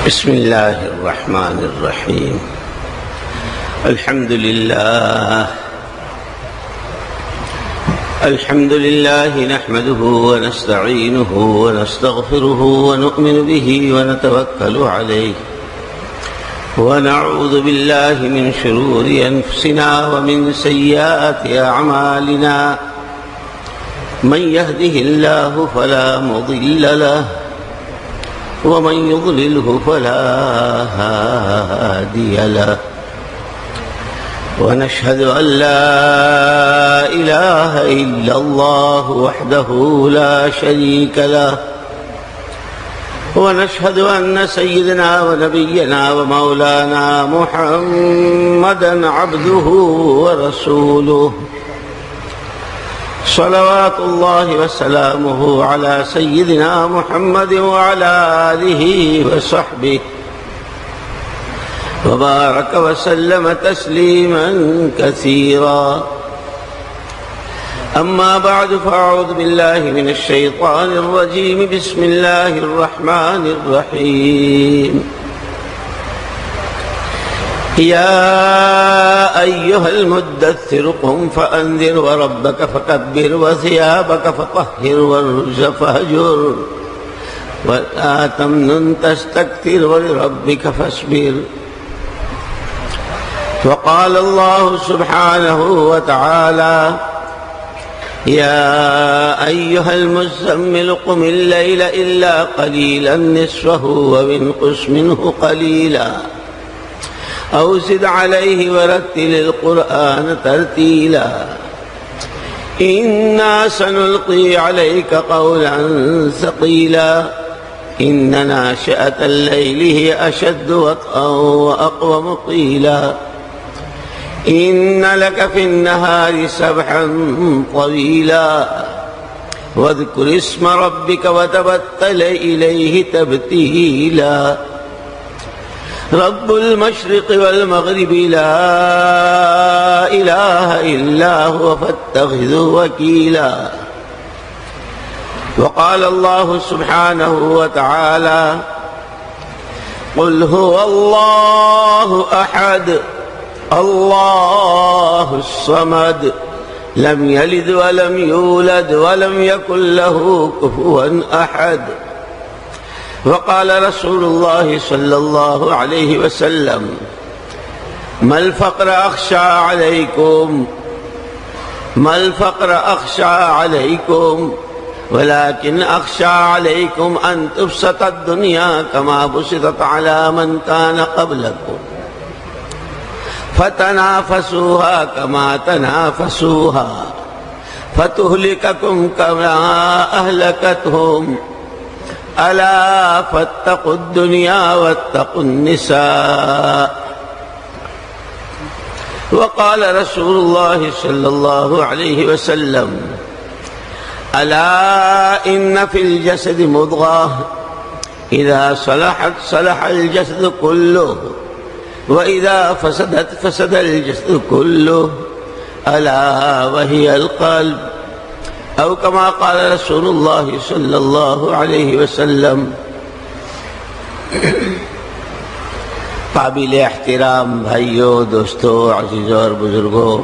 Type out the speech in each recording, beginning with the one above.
بسم الله الرحمن الرحيم. الحمد لله نحمده ونستعينه ونستغفره ونؤمن به ونتوكل عليه ونعوذ بالله من شرور أنفسنا ومن سيئات أعمالنا. من يهده الله فلا مضل له ومن يضلله فلا هادي له. ونشهد أن لا إله إلا الله وحده لا شريك له. ونشهد أن سيدنا ونبينا ومولانا محمدا عبده ورسوله، صلوات الله وسلامه على سيدنا محمد وعلى آله وصحبه وبارك وسلم تسليما كثيرا. أما بعد، فأعوذ بالله من الشيطان الرجيم. بسم الله الرحمن الرحيم. يا أيها المدثر قم فأنذر وربك فكبر وثيابك فطهر والرجز فاهجر ولا تمنن تستكثر ولربك فاصبر. وقال الله سبحانه وتعالى: يا أيها المزمل قم الليل إلا قليلا نصفه وانقص منه قليلا أو زد عليه ورتل القرآن ترتيلا. إنا سنلقي عليك قولا ثقيلا. إن ناشئة الليل هي أشد وطئا وأقوم قيلا. إن لك في النهار سبحا طويلا. واذكر اسم ربك وتبتل إليه تبتيلا. رب المشرق والمغرب لا إله إلا هو فاتخذه وكيلا. وقال الله سبحانه وتعالى: قل هو الله أحد الله الصمد لم يلد ولم يولد ولم يكن له كفوا أحد. وقال رسول الله صلى الله عليه وسلم: ما الفقر أخشى عليكم ولكن أخشى عليكم أن تبسط الدنيا كما بسطت على من كان قبلكم فتنافسوها كما تنافسوها فتهلككم كما أهلكتهم. ألا فاتقوا الدنيا واتقوا النساء. وقال رسول الله صلى الله عليه وسلم: ألا إن في الجسد مضغة إذا صلحت صلح الجسد كله وإذا فسدت فسد الجسد كله ألا وهي القلب. أو كما قال رسول الله صلی اللہ علیہ وسلم. قابل احترام بھائیوں، دوستوں، عزیزوں اور بزرگوں،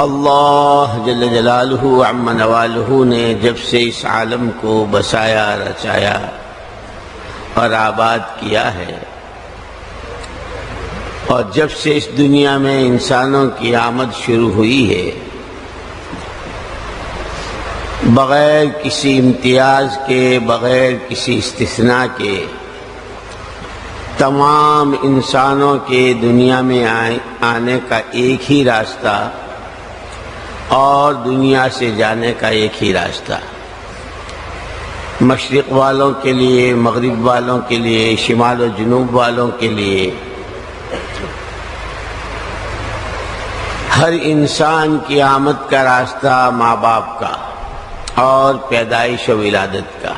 اللہ جل جلالہ عم نوالہ نے جب سے اس عالم کو بسایا، رچایا اور آباد کیا ہے، اور جب سے اس دنیا میں انسانوں کی آمد شروع ہوئی ہے، بغیر کسی امتیاز کے، بغیر کسی استثناء کے، تمام انسانوں کے دنیا میں آنے کا ایک ہی راستہ اور دنیا سے جانے کا ایک ہی راستہ. مشرق والوں کے لیے، مغرب والوں کے لیے، شمال و جنوب والوں کے لیے، ہر انسان کی آمد کا راستہ ماں باپ کا اور پیدائش و ولادت کا.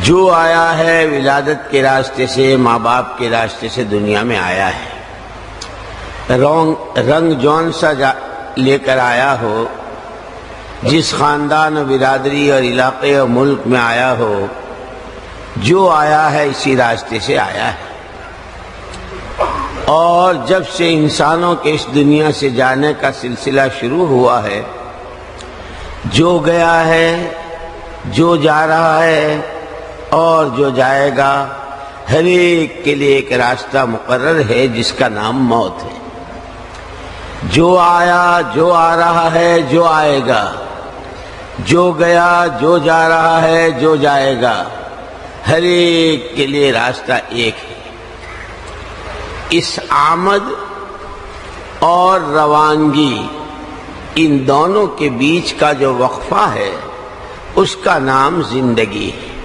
جو آیا ہے ولادت کے راستے سے، ماں باپ کے راستے سے دنیا میں آیا ہے. رنگ جون سا لے کر آیا ہو، जिस खानदान और बिरादरी और इलाके और मुल्क में आया हो, जो आया है इसी रास्ते से आया है। और जब से इंसानों के इस दुनिया से जाने का सिलसिला शुरू हुआ है, जो गया है, जो जा रहा है और जो जाएगा, हर एक के लिए एक रास्ता मुकर्रर है जिसका नाम मौत है। जो आया, जो आ रहा है, जो आएगा, जो गया, जो जा रहा है, जो जाएगा, हर एक के लिए रास्ता एक है। इस आमद और रवानगी, इन दोनों के बीच का जो वक्फा है, उसका नाम जिंदगी है।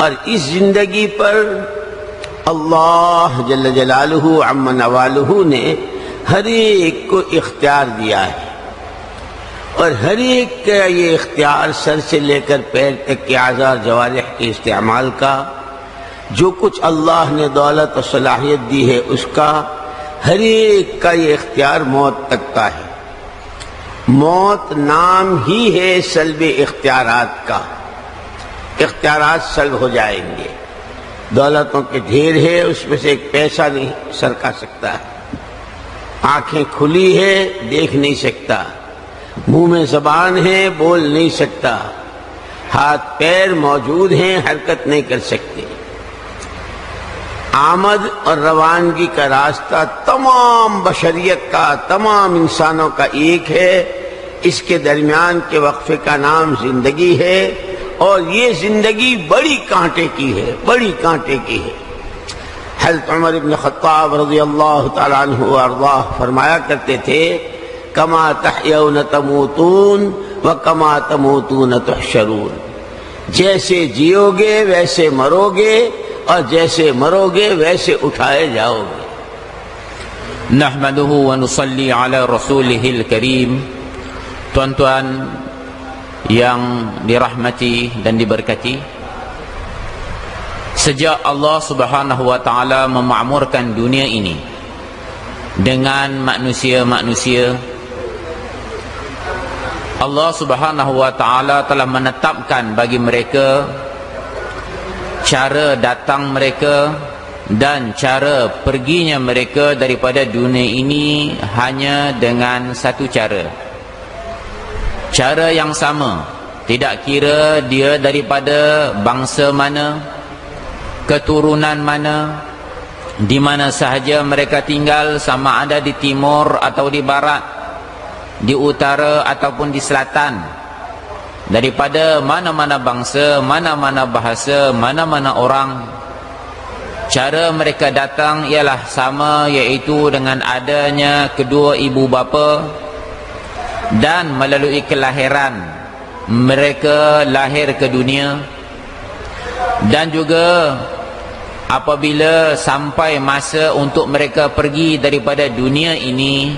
और इस जिंदगी पर अल्लाह जल्ल जलालुहु अम्मा नवालुहु ने हर एक को इख्तियार दिया है। और हर एक का ये इख्तियार सर से लेकर पैर तक के आज़ार जवारिह के इस्तेमाल का, जो कुछ अल्लाह ने दौलत और सलाहियत दी है उसका, हर एक का ये इख्तियार मौत तक का है। मौत नाम ही है सल्ब इख्तियारात का। इख्तियारात सल्ब हो जाएंगे। दौलतों के ढेर है, उसमें से एक पैसा नहीं सरका सकता है। आंखें खुली है, देख नहीं सकता। मुंह में जबान है, बोल नहीं सकता। हाथ पैर मौजूद हैं, हरकत नहीं कर सकते। आमद और रवानगी का रास्ता तमाम बशरियत का, तमाम इंसानों का एक है। इसके दरमियान के वक्फे का नाम जिंदगी है। और ये जिंदगी बड़ी कांटे की है, बड़ी कांटे की है। हज़रत उमर इब्न खत्ताब रज़ियल्लाहु तआला अन्हु व अर्ज़ाह फरमाया करते थे, कमा तहयौन तमूतून व कमा तमूतून तुहशरून। जैसे जियोगे वैसे मरोगे, और जैसे मरोगे वैसे उठाए जाओगे। नहमदुहु व नुसल्ली अला रसूलिहिल करीम। Tuan-tuan yang dirahmati dan diberkati, sejak Allah Subhanahu wa taala memakmurkan dunia ini dengan manusia-manusia, Allah Subhanahu wa taala telah menetapkan bagi mereka cara datang mereka dan cara perginya mereka daripada dunia ini hanya dengan satu cara. Cara yang sama, tidak kira dia daripada bangsa mana, keturunan mana, di mana sahaja mereka tinggal, sama ada di timur atau di barat, di utara ataupun di selatan, daripada mana-mana bangsa, mana-mana bahasa, mana-mana orang. Cara mereka datang ialah sama, iaitu dengan adanya kedua ibu bapa dan melalui kelahiran mereka lahir ke dunia. Dan juga apabila sampai masa untuk mereka pergi daripada dunia ini,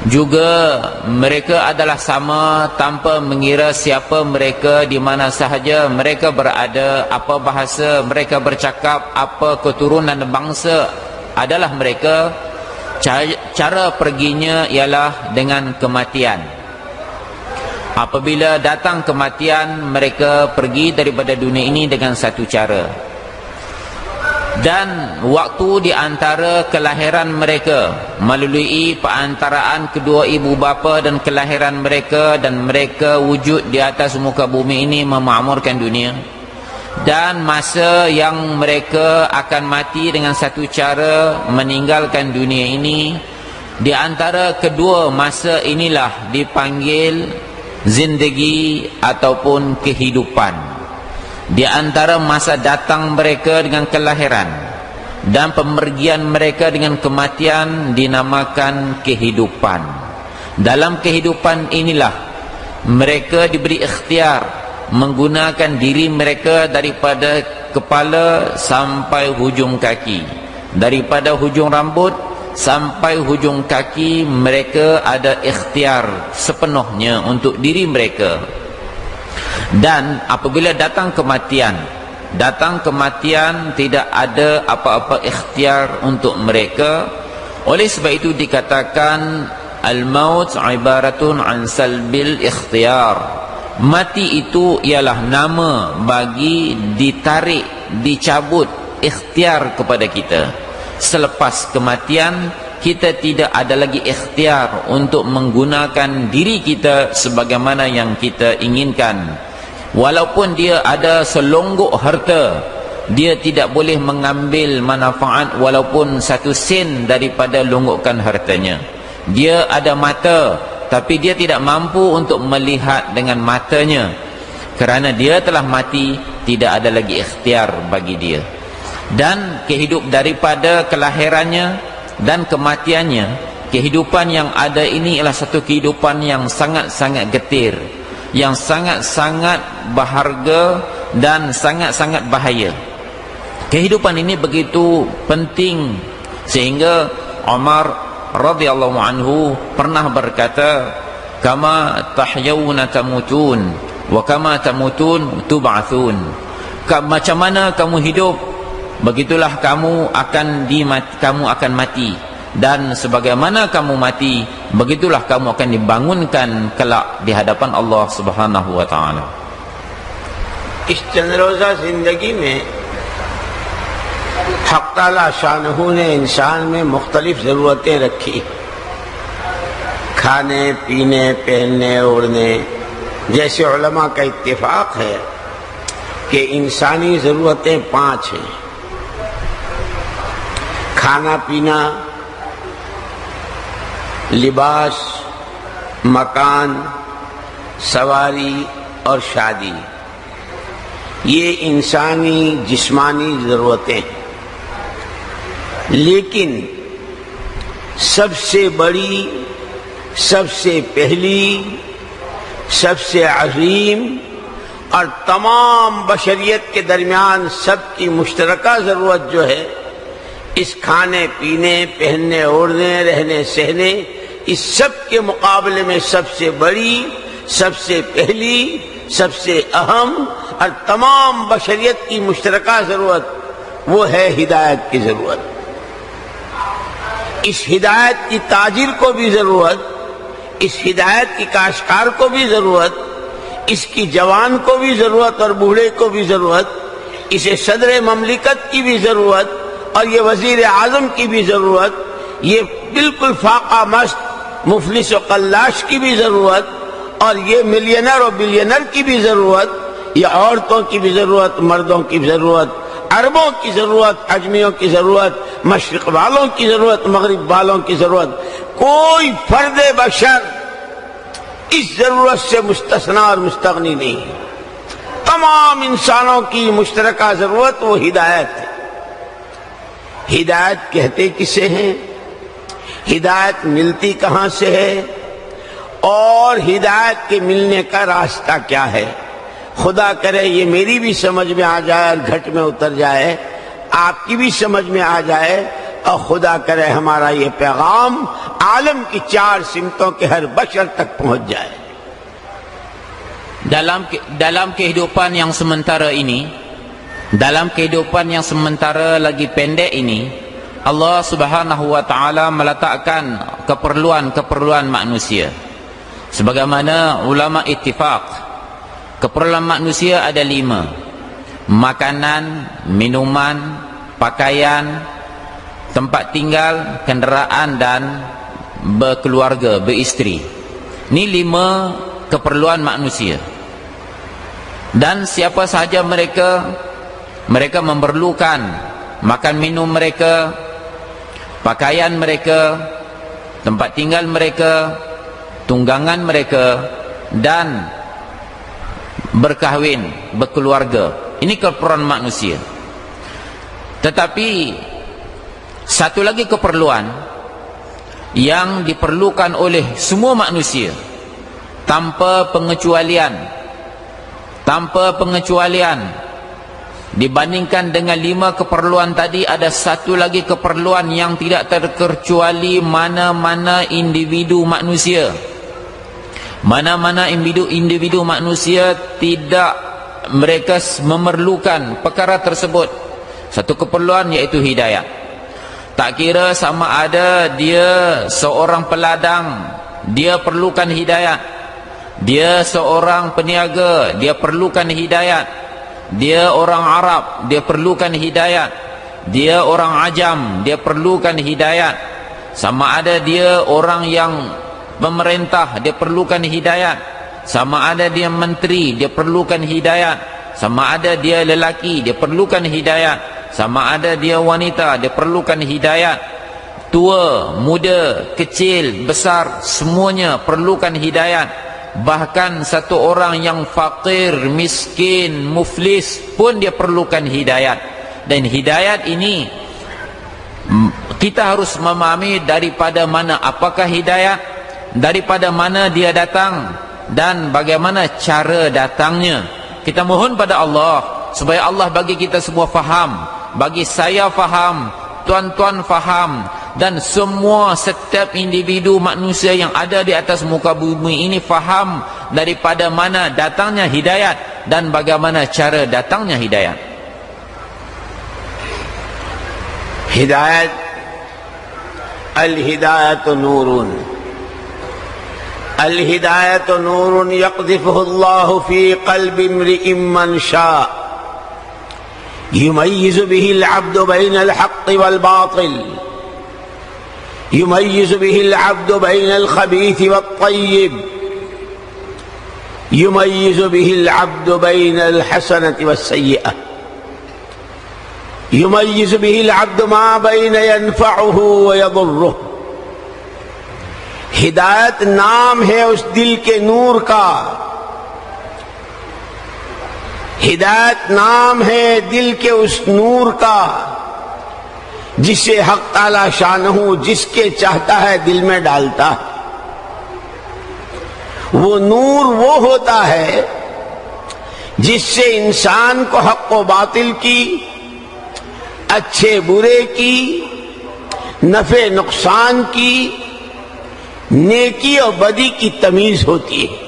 juga mereka adalah sama tanpa mengira siapa mereka, di mana sahaja mereka berada, apa bahasa mereka bercakap, apa keturunan bangsa adalah mereka. Cara perginya ialah dengan kematian. Apabila datang kematian, mereka pergi daripada dunia ini dengan satu cara. Dan waktu di antara kelahiran mereka, melalui perantaraan kedua ibu bapa dan kelahiran mereka, dan mereka wujud di atas muka bumi ini memakmurkan dunia, dan masa yang mereka akan mati dengan satu cara, meninggalkan dunia ini, di antara kedua masa inilah dipanggil zindagi ataupun kehidupan. Di antara masa datang mereka dengan kelahiran dan pemergian mereka dengan kematian dinamakan kehidupan. Dalam kehidupan inilah mereka diberi ikhtiar menggunakan diri mereka daripada kepala sampai hujung kaki, daripada hujung rambut sampai hujung kaki. Mereka ada ikhtiar sepenuhnya untuk diri mereka. Dan apabila datang kematian tidak ada apa-apa ikhtiar untuk mereka. Oleh sebab itu dikatakan al-maut ibaratun an salbil ikhtiyar. Mati itu ialah nama bagi ditarik, dicabut ikhtiar kepada kita. Selepas kematian, kita tidak ada lagi ikhtiar untuk menggunakan diri kita sebagaimana yang kita inginkan. Walaupun dia ada selonggok harta, dia tidak boleh mengambil manfaat walaupun 1 sen daripada longgokan hartanya. Dia ada mata, tapi dia tidak mampu untuk melihat dengan matanya. Kerana dia telah mati, tidak ada lagi ikhtiar bagi dia. Dan kehidup daripada kelahirannya dan kematiannya, kehidupan yang ada ini adalah satu kehidupan yang sangat-sangat getir, yang sangat-sangat berharga dan sangat-sangat bahaya. Kehidupan ini begitu penting sehingga Umar radhiyallahu anhu pernah berkata, kama tahyawna tamutun wa kama tamutun tub'atsun. Macam mana kamu hidup, begitulah kamu akan mati, dan sebagaimana kamu mati, begitulah kamu akan dibangunkan kelak di hadapan Allah Subhanahu wa taala. इस चंद्रोजा जिंदगी में हक़ ताला शानहू ने इंसान में मुख्तलिफ ज़रूरतें रखी, खाने पीने पहनने ओढ़ने। जैसे उलमा का इत्तिफाक है कि इंसानी ज़रूरतें 5 हैं: खाना पीना, लिबास, मकान, सवारी और शादी। ये इंसानी जिस्मानी ज़रूरतें हैं। लेकिन सबसे बड़ी, सबसे पहली, सबसे अजीम और तमाम बशरियत के दरमियान सबकी मुश्तरका ज़रूरत जो है, इस खाने पीने पहनने ओढ़ने रहने सहने, इस सब के मुकाबले में सबसे बड़ी, सबसे पहली, सबसे अहम और तमाम बशरियत की मुश्तरका ज़रूरत वो है हिदायत की ज़रूरत। इस हिदायत की ताजिर को भी ज़रूरत, इस हिदायत की काश्तकार को भी ज़रूरत, इसकी जवान को भी ज़रूरत और बूढ़े को भी ज़रूरत, इसे सदर ममलिकत की भी ज़रूरत और ये वज़ीर आज़म की भी ज़रूरत, ये बिल्कुल फाका मस्त मुफलिस व कल्लाश की भी ज़रूरत, और ये मिलियनर और बिलियनर की भी ज़रूरत, ये औरतों की भी ज़रूरत, मर्दों की भी ज़रूरत, अरबों की ज़रूरत, अजमियों की ज़रूरत, मशरिक़ वालों की ज़रूरत, मगरिब वालों की ज़रूरत। कोई फर्द बशर इस ज़रूरत से मुस्तस्ना और मुस्तगनी नहीं है। तमाम इंसानों की मुश्तरका ज़रूरत वो हिदायत है। हिदायत कहते किसे हैं, हिदायत मिलती कहाँ से है, और हिदायत के मिलने का रास्ता क्या है। खुदा करे ये मेरी भी समझ में आ जाए और घट में उतर जाए, आपकी भी समझ में आ जाए, और खुदा करे हमारा ये पैगाम आलम की 4 सिमतों के हर बशर तक पहुंच जाए। Dalam kehidupan yang sementara ini, dalam kehidupan yang sementara lagi pendek ini, Allah Subhanahu wa taala meletakkan keperluan-keperluan manusia. Sebagaimana ulama ittifaq, keperluan manusia ada 5: makanan, minuman, pakaian, tempat tinggal, kenderaan, dan berkeluarga, beristeri. Ini 5 keperluan manusia. Dan siapa sahaja mereka memerlukan makan minum mereka, pakaian mereka, tempat tinggal mereka, tunggangan mereka, dan berkahwin, berkeluarga. Ini keperluan manusia. Tetapi satu lagi keperluan yang diperlukan oleh semua manusia tanpa pengecualian, dibandingkan dengan 5 keperluan tadi, ada satu lagi keperluan yang tidak terkecuali mana-mana individu manusia. Mana-mana individu manusia tidak mereka memerlukan perkara tersebut. Satu keperluan iaitu hidayah. Tak kira sama ada dia seorang peladang, dia perlukan hidayat. Dia seorang peniaga, dia perlukan hidayat. Dia orang Arab, dia perlukan hidayat. Dia orang ajam, dia perlukan hidayat. Sama ada dia orang yang pemerintah, dia perlukan hidayat. Sama ada dia menteri, dia perlukan hidayat. Sama ada dia lelaki, dia perlukan hidayat. Sama ada dia wanita, dia perlukan hidayat. Tua, muda, kecil, besar, semuanya perlukan hidayat. Bahkan satu orang yang fakir, miskin, muflis pun dia perlukan hidayat. Dan hidayat ini kita harus memahami daripada mana, apakah hidayat, daripada mana dia datang, dan bagaimana cara datangnya. Kita mohon pada Allah supaya Allah bagi kita semua faham, bagi saya faham, tuan-tuan faham, dan semua setiap individu manusia yang ada di atas muka bumi ini faham daripada mana datangnya hidayat dan bagaimana cara datangnya hidayat. Hidayat, al-hidayatu nurun. Al-hidayatu nurun yaqdhifuhu Allah fi qalbi imri'in man syaa' يميز به العبد بين الحق والباطل، يميز به العبد بين الخبيث والطيب، يميز به العبد بين الحسنة والسيئة، يميز به العبد ما بين ينفعه ويضره. ہدایت نام ہے اس دل کے نور کا، ہدایت نام ہے دل کے اس نور کا جسے حق تعالی شانہ جس کے چاہتا ہے دل میں ڈالتا ہے. وہ نور وہ ہوتا ہے جس سے انسان کو حق و باطل کی، اچھے برے کی، نفع نقصان کی، نیکی اور بدی کی تمیز ہوتی ہے.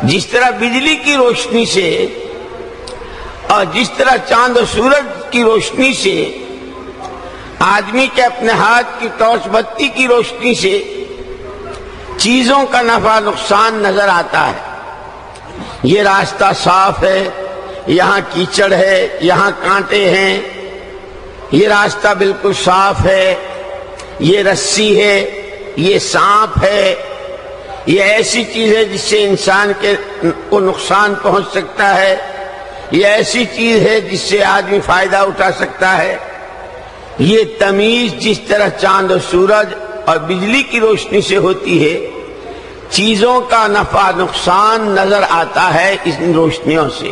جس طرح بجلی کی روشنی سے اور جس طرح چاند و سورج کی روشنی سے آدمی کے اپنے ہاتھ کی ٹارچ بتی کی روشنی سے چیزوں کا نفع نقصان نظر آتا ہے. یہ راستہ صاف ہے، یہاں کیچڑ ہے، یہاں کانٹے ہیں، یہ راستہ بالکل صاف ہے، یہ رسی ہے، یہ سانپ ہے، یہ ایسی چیز ہے جس سے انسان کو نقصان پہنچ سکتا ہے، یہ ایسی چیز ہے جس سے آدمی فائدہ اٹھا سکتا ہے. یہ تمیز جس طرح چاند و سورج اور بجلی کی روشنی سے ہوتی ہے، چیزوں کا نفع نقصان نظر آتا ہے ان روشنیوں سے.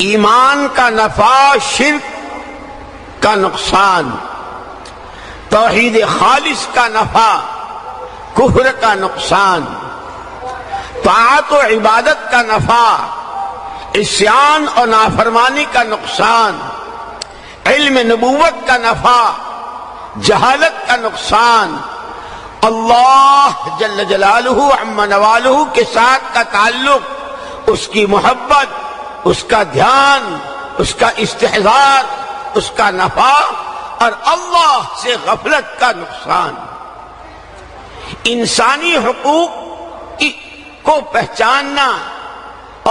ایمان کا نفع، شرک کا نقصان، توحید خالص کا نفع، کفر کا نقصان، طاعت و عبادت کا نفع، عصیان اور نافرمانی کا نقصان، علم نبوت کا نفع، جہالت کا نقصان، اللہ جل جلالہ عم نوالہ کے ساتھ کا تعلق، اس کی محبت، اس کا دھیان، اس کا استحضار، اس کا نفع، اور اللہ سے غفلت کا نقصان. انسانی حقوق کو پہچاننا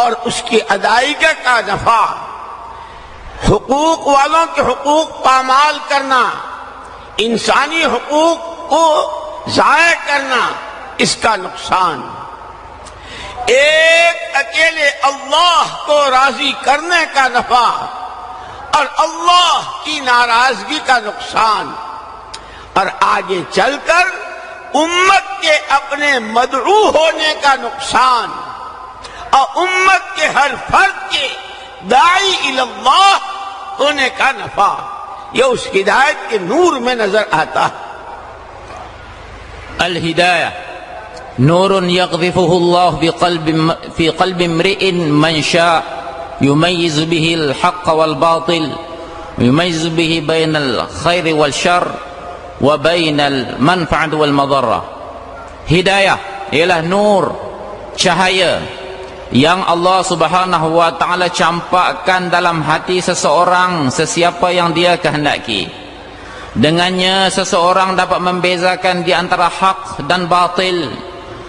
اور اس کی ادائیگی کا نفع، حقوق والوں کے حقوق پامال کرنا، انسانی حقوق کو ضائع کرنا، اس کا نقصان. ایک اکیلے اللہ کو راضی کرنے کا نفع اور اللہ کی ناراضگی کا نقصان، اور آگے چل کر امت کے اپنے مدعو ہونے کا نقصان، اور امت کے ہر فرد کے داعی الی اللہ ہونے کا نفع. یہ اس ہدایت کے نور میں نظر آتا ہے. الہدایہ نور یقذفہ اللہ فی قلب امرئ من شاء یمیز به الحق والباطل، یمیز به بین الخیر والشر وبین المنفعة والمضرة. Hidayah ialah nur, cahaya yang Allah subhanahu wa ta'ala campakkan dalam hati seseorang sesiapa yang dia kehendaki. Dengannya seseorang dapat membezakan di antara hak dan batil.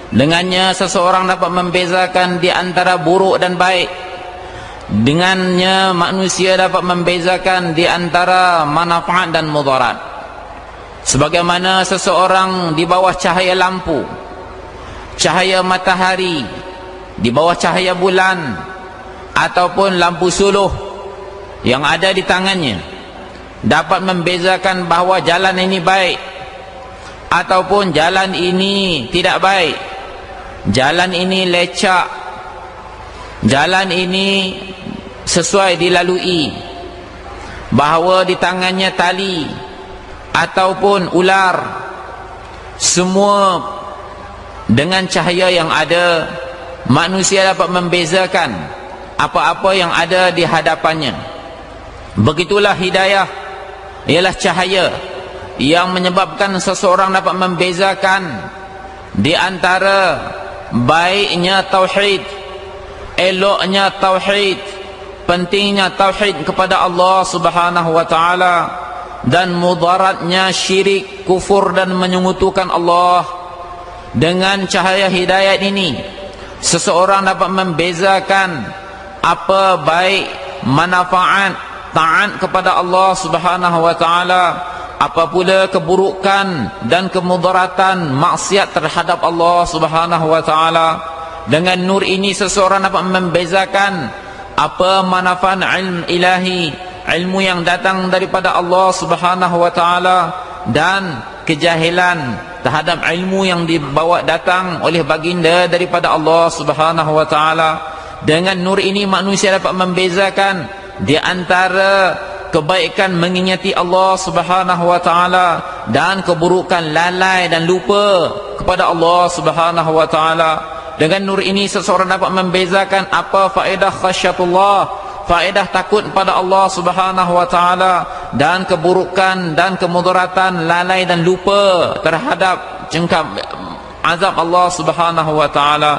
Dengannya seseorang dapat membezakan di antara buruk dan baik. Dengannya manusia dapat membezakan di antara manfaat dan mudarat. Sebagaimana seseorang di bawah cahaya lampu, cahaya matahari, di bawah cahaya bulan, ataupun lampu suluh yang ada di tangannya, dapat membezakan bahawa jalan ini baik ataupun jalan ini tidak baik, jalan ini lecak, jalan ini sesuai dilalui, bahawa di tangannya tali ataupun ular, semua dengan cahaya yang ada, manusia dapat membezakan apa-apa yang ada di hadapannya. Begitulah hidayah, ialah cahaya yang menyebabkan seseorang dapat membezakan di antara baiknya tauhid, eloknya tauhid, pentingnya tauhid kepada Allah Subhanahu wa taala, dan mudaratnya syirik, kufur dan menyekutukan Allah. Dengan cahaya hidayat ini, seseorang dapat membezakan apa baik, manfaat, taat kepada Allah Subhanahu wa taala, apa pula keburukan dan kemudaratan maksiat terhadap Allah Subhanahu wa taala. Dengan nur ini seseorang dapat membezakan apa manfaat ilmu ilahi, ilmu yang datang daripada Allah Subhanahu wa taala, dan kejahilan terhadap ilmu yang dibawa datang oleh baginda daripada Allah Subhanahu wa taala. Dengan nur ini manusia dapat membezakan di antara kebaikan mengingati Allah Subhanahu wa taala dan keburukan lalai dan lupa kepada Allah Subhanahu wa taala. Dengan nur ini seseorang dapat membezakan apa faedah khasyatullah, faedah takut pada Allah Subhanahu wa taala, dan keburukan dan kemudaratan lalai dan lupa terhadap cengkam azab Allah Subhanahu wa taala.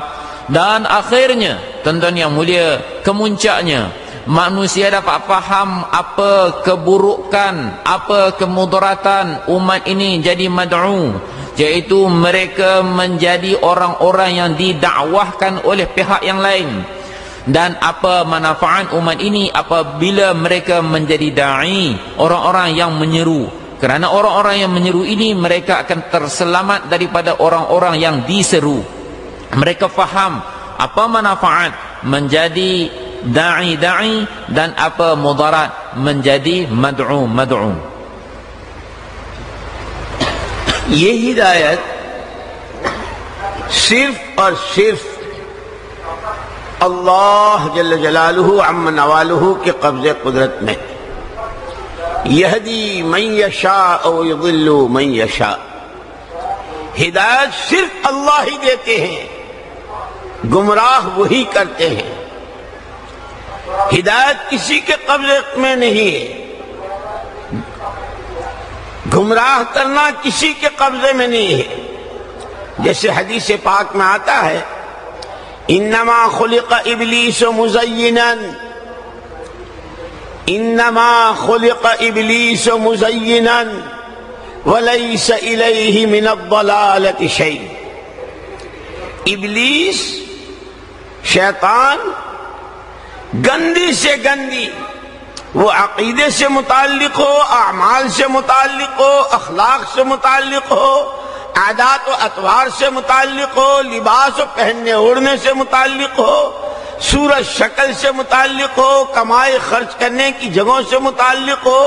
Dan akhirnya, tuan-tuan yang mulia, kemuncaknya manusia dapat faham apa keburukan, apa kemudaratan umat ini jadi mad'u, iaitu mereka menjadi orang-orang yang didakwahkan oleh pihak yang lain, dan apa manfaat umat ini apabila mereka menjadi da'i, orang-orang yang menyeru. Kerana orang-orang yang menyeru ini, mereka akan terselamat daripada orang-orang yang diseru. Mereka faham apa manfaat menjadi da'i dan apa mudarat menjadi mad'u. ये हिदायत सिर्फ और सिर्फ अल्लाह जल्ल जलालुहु अम्मा नवालुहु के कब्ज़े कुदरत में, यहदी मन यशा और युदिल्लु मन यशा, हिदायत सिर्फ अल्लाह ही देते हैं, गुमराह वही करते हैं। हिदायत किसी के कब्जे में नहीं है, गुमराह करना किसी के कब्जे में नहीं है। जैसे हदीस पाक में आता है, इन्नमा खुलिक़ इब्लीस मुज़य्यिनन, इन्नमा खुलिक़ इब्लीस मुज़य्यिनन वलैस इलैहि मिनद्दलालति शै। इब्लीस, शैतान, गंदी से गंदी, वो अकीदे से मुताल्लिक हो, अमाल से मुताल्लिक हो, अखलाक से मुताल्लिक हो, आदात व अतवार से मुताल्लिक हो, लिबास पहनने ओढ़ने से मुताल्लिक हो, सूरत शक्ल से मुताल्लिक हो, कमाई खर्च करने की जगहों से मुताल्लिक हो,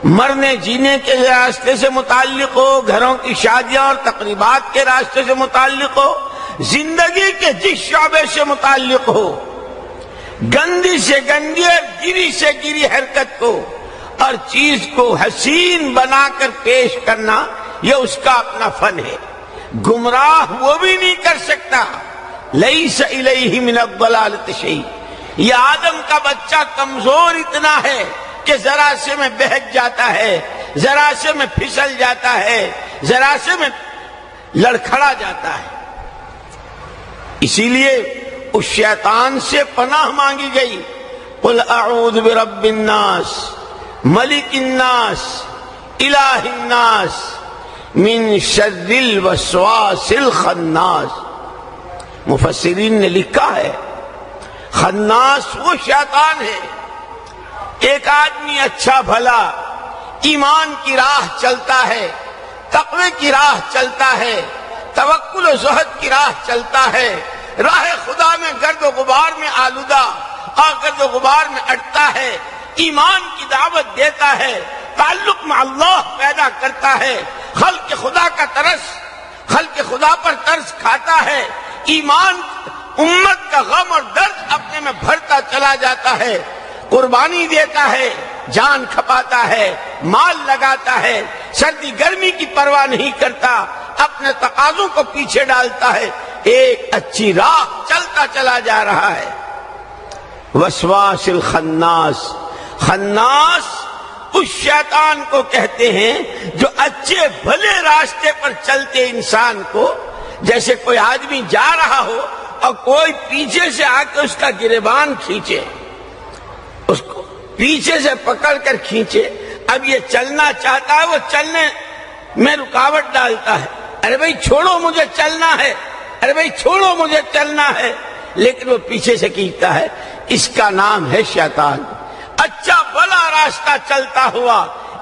मरने जीने के रास्ते से मुताल्लिक हो, घरों की शादियां और तकरीबात के रास्ते से मुताल्लिक हो, जिंदगी के जिस शौबे से मुताल्लिक हो, गंदी से गंदी और गिरी से गिरी हरकत को और चीज को हसीन बनाकर पेश करना, यह उसका अपना फन है। गुमराह वो भी नहीं कर सकता। लैस इलैहि मिनद्दलालति शै। यह आदम का बच्चा कमजोर इतना है कि जरा से में बहक जाता है, जरा से में फिसल जाता है, जरा से में लड़खड़ा जाता है। इसीलिए उस शैतान से पनाह मांगी गई। कुल अऊज़ु बिरब्बिन नास, मलिकिन नास, इलाहिन नास मिन शर्रिल वस्वासिल खन्नास। मुफस्सिरीन ने लिखा है खन्नास वो शैतान है। एक आदमी अच्छा भला ईमान की राह चलता है, तक़वे की राह चलता है, तवक्कुल और ज़ुहद की राह चलता है, राह खुदा में गर्द गुबार में आलूदा और गर्द गुबार में अटता है, ईमान की दावत देता है, ताल्लुक में अल्लाह पैदा करता है, खल्क़ खुदा का तरस, खल्क़ खुदा पर तरस खाता है, ईमान उम्मत का गम और दर्द अपने में भरता चला जाता है, कुर्बानी देता है, जान खपाता है, माल लगाता है, सर्दी गर्मी की परवाह नहीं करता, अपने तकाज़ों को पीछे डालता है, एक अच्छी राह चलता चला जा रहा है। वसवासिल खन्नास, खन्नास उस शैतान को कहते हैं जो अच्छे भले रास्ते पर चलते इंसान को, जैसे कोई आदमी जा रहा हो और कोई पीछे से आकर उसका गिरेबान खींचे, उसको पीछे से पकड़कर खींचे, अब ये चलना चाहता है, वो चलने में रुकावट डालता है, अरे भाई छोड़ो मुझे चलना है, अरे भाई छोड़ो मुझे चलना है, लेकिन वो पीछे से खींचता है, इसका नाम है शैतान। अच्छा भला रास्ता चलता हुआ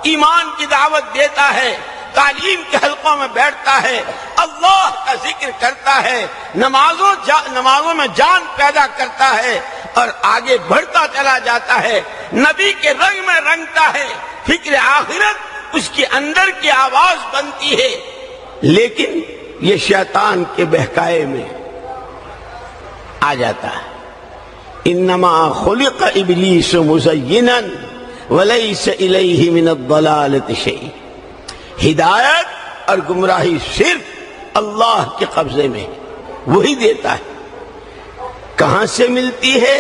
ईमान की दावत देता है, तालीम के हलकों में बैठता है, अल्लाह का जिक्र करता है, नमाजों में जान पैदा करता है और आगे बढ़ता चला जाता है, नबी के रंग में रंगता है, फिक्र आखिरत उसके अंदर की आवाज बनती है, लेकिन ये शैतान के बहकाए में आ जाता है। इन्नमा खुलिक़ इब्लीस मुज़य्यिनन वलैस इलैहि मिनद्दलालति शै। हिदायत और गुमराही सिर्फ अल्लाह के कब्जे में, वही देता है। कहां से मिलती है?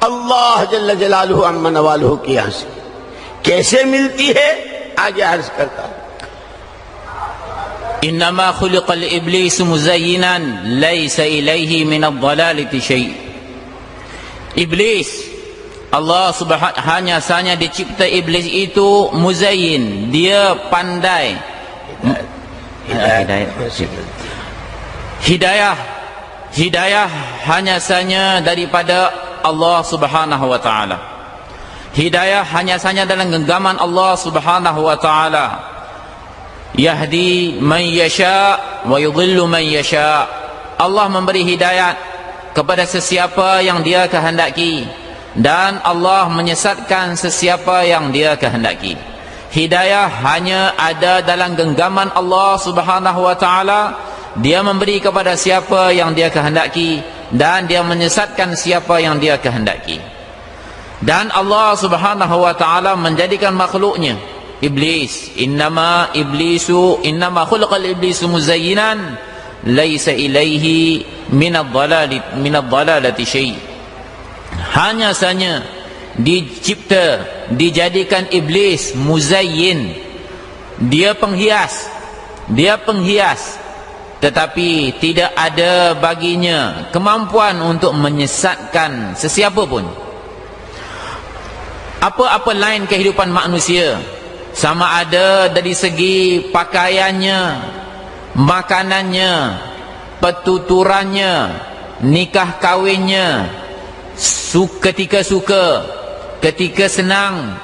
अल्लाह जल्ल जलालुहु अम्मा नवालुहु के यहां से। कैसे मिलती है? आगे अर्ज करता है। इन्नमा खुलिक़ल इब्लीस मुज़य्यिनन लैस इलैहि मिनद्दलालति शै। Iblis, Allah hanya sahaja dicipta iblis itu muzayyin, dia pandai hidayah hanya sahaja daripada Allah Subhanahu wa taala. Hidayah hanya sahaja dalam genggaman Allah Subhanahu wa taala. Yahdi man yasha wa yudhillu man yasha. Allah memberi hidayat kepada sesiapa yang dia kehendaki, dan Allah menyesatkan sesiapa yang dia kehendaki. Hidayah hanya ada dalam genggaman Allah Subhanahu wa taala. Dia memberi kepada siapa yang dia kehendaki, dan dia menyesatkan siapa yang dia kehendaki. Dan Allah Subhanahu wa taala menjadikan makhluknya iblis, innama khuliqal iblisu muzayyinan laisa ilaihi minadh-dhalalati syai'. Hanya saja dicipta, dijadikan iblis muzayyin, dia penghias, tetapi tidak ada baginya kemampuan untuk menyesatkan sesiapa pun. Apa-apa lain kehidupan manusia, sama ada dari segi pakaiannya, makanannya, petuturannya, nikah kawinnya, ketika suka, ketika senang,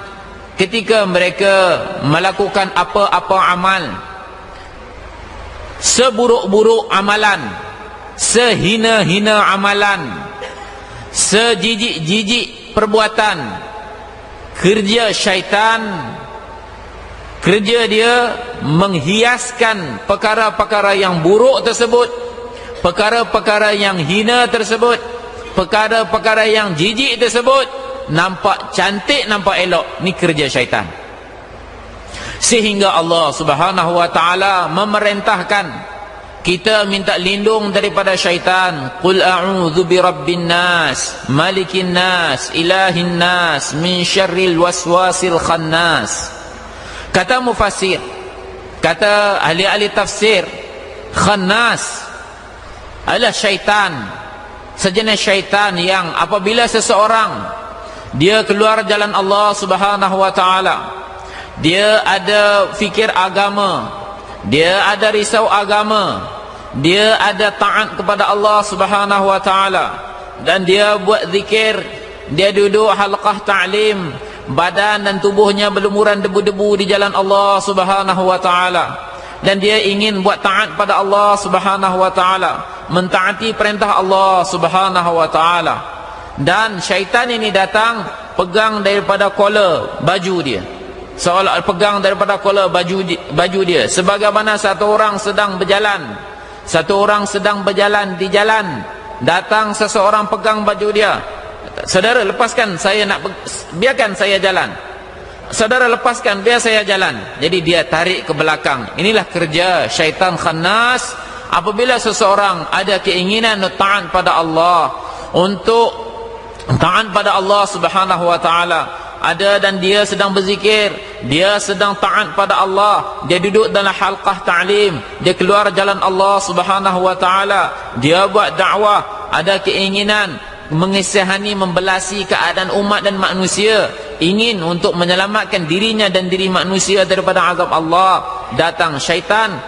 ketika mereka melakukan apa-apa amal, seburuk-buruk amalan, sehina-hina amalan, sejijik-jijik perbuatan, kerja syaitan, kerja dia menghiaskan perkara-perkara yang buruk tersebut, perkara-perkara yang hina tersebut, perkara-perkara yang jijik tersebut nampak cantik, nampak elok. Ni kerja syaitan. Sehingga Allah Subhanahu wa taala memerintahkan kita minta lindung daripada syaitan. Qul a'udzu birabbin nas, malikin nas, ilahin nas, min syarril waswasil khannas. Kata mufassir, kata ahli-ahli tafsir, khannas adalah syaitan, sejenis syaitan yang apabila seseorang dia keluar jalan Allah Subhanahu wa taala, dia ada fikir agama, dia ada risau agama, dia ada taat kepada Allah Subhanahu wa taala, dan dia buat zikir, dia duduk halqah ta'lim, badan dan tubuhnya berlumuran debu-debu di jalan Allah Subhanahu wa taala, dan dia ingin buat taat pada Allah Subhanahu wa taala, mentaati perintah Allah Subhanahu wa taala, dan syaitan ini datang pegang daripada collar baju dia, seolah pegang daripada collar baju dia, sebagaimana satu orang sedang berjalan di jalan, datang seseorang pegang baju dia, saudara lepaskan, saya nak biarkan saya jalan, saudara lepaskan, biar saya jalan. Jadi dia tarik ke belakang. Inilah kerja syaitan khannas. Apabila seseorang ada keinginan taat pada Allah, untuk taat pada Allah Subhanahu wa taala, ada dan dia sedang berzikir, dia sedang taat pada Allah, dia duduk dalam halqah ta'lim, dia keluar jalan Allah Subhanahu wa taala, dia buat dakwah, ada keinginan mengisahani, membelasi keadaan umat dan manusia, ingin untuk menyelamatkan dirinya dan diri manusia daripada azab Allah, datang syaitan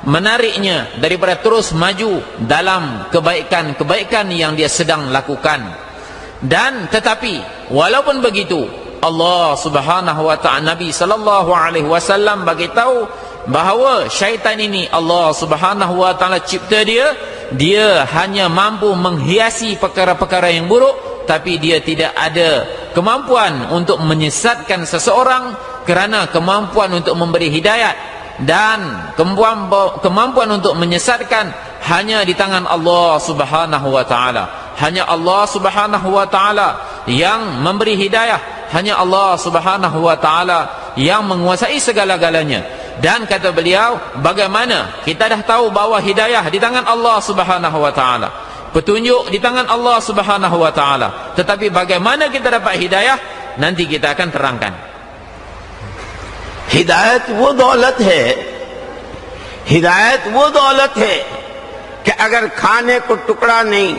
menariknya daripada terus maju dalam kebaikan-kebaikan yang dia sedang lakukan. Dan tetapi walaupun begitu, Allah Subhanahu wa taala, Nabi sallallahu alaihi wasallam bagi tahu bahawa syaitan ini Allah Subhanahu wa taala cipta dia hanya mampu menghiasi perkara-perkara yang buruk, tapi dia tidak ada kemampuan untuk menyesatkan seseorang, kerana kemampuan untuk memberi hidayat dan kemampuan untuk menyesatkan hanya di tangan Allah Subhanahu wa taala. Hanya Allah Subhanahu wa taala yang memberi hidayah, hanya Allah Subhanahu wa taala yang menguasai segala-galanya. Dan kata beliau, bagaimana kita dah tahu bahawa hidayah di tangan Allah Subhanahu wa taala, petunjuk di tangan Allah Subhanahu wa taala, tetapi bagaimana kita dapat hidayah, nanti kita akan terangkan. ہدایت وہ دولت ہے کہ اگر کھانے کو ٹکڑا نہیں،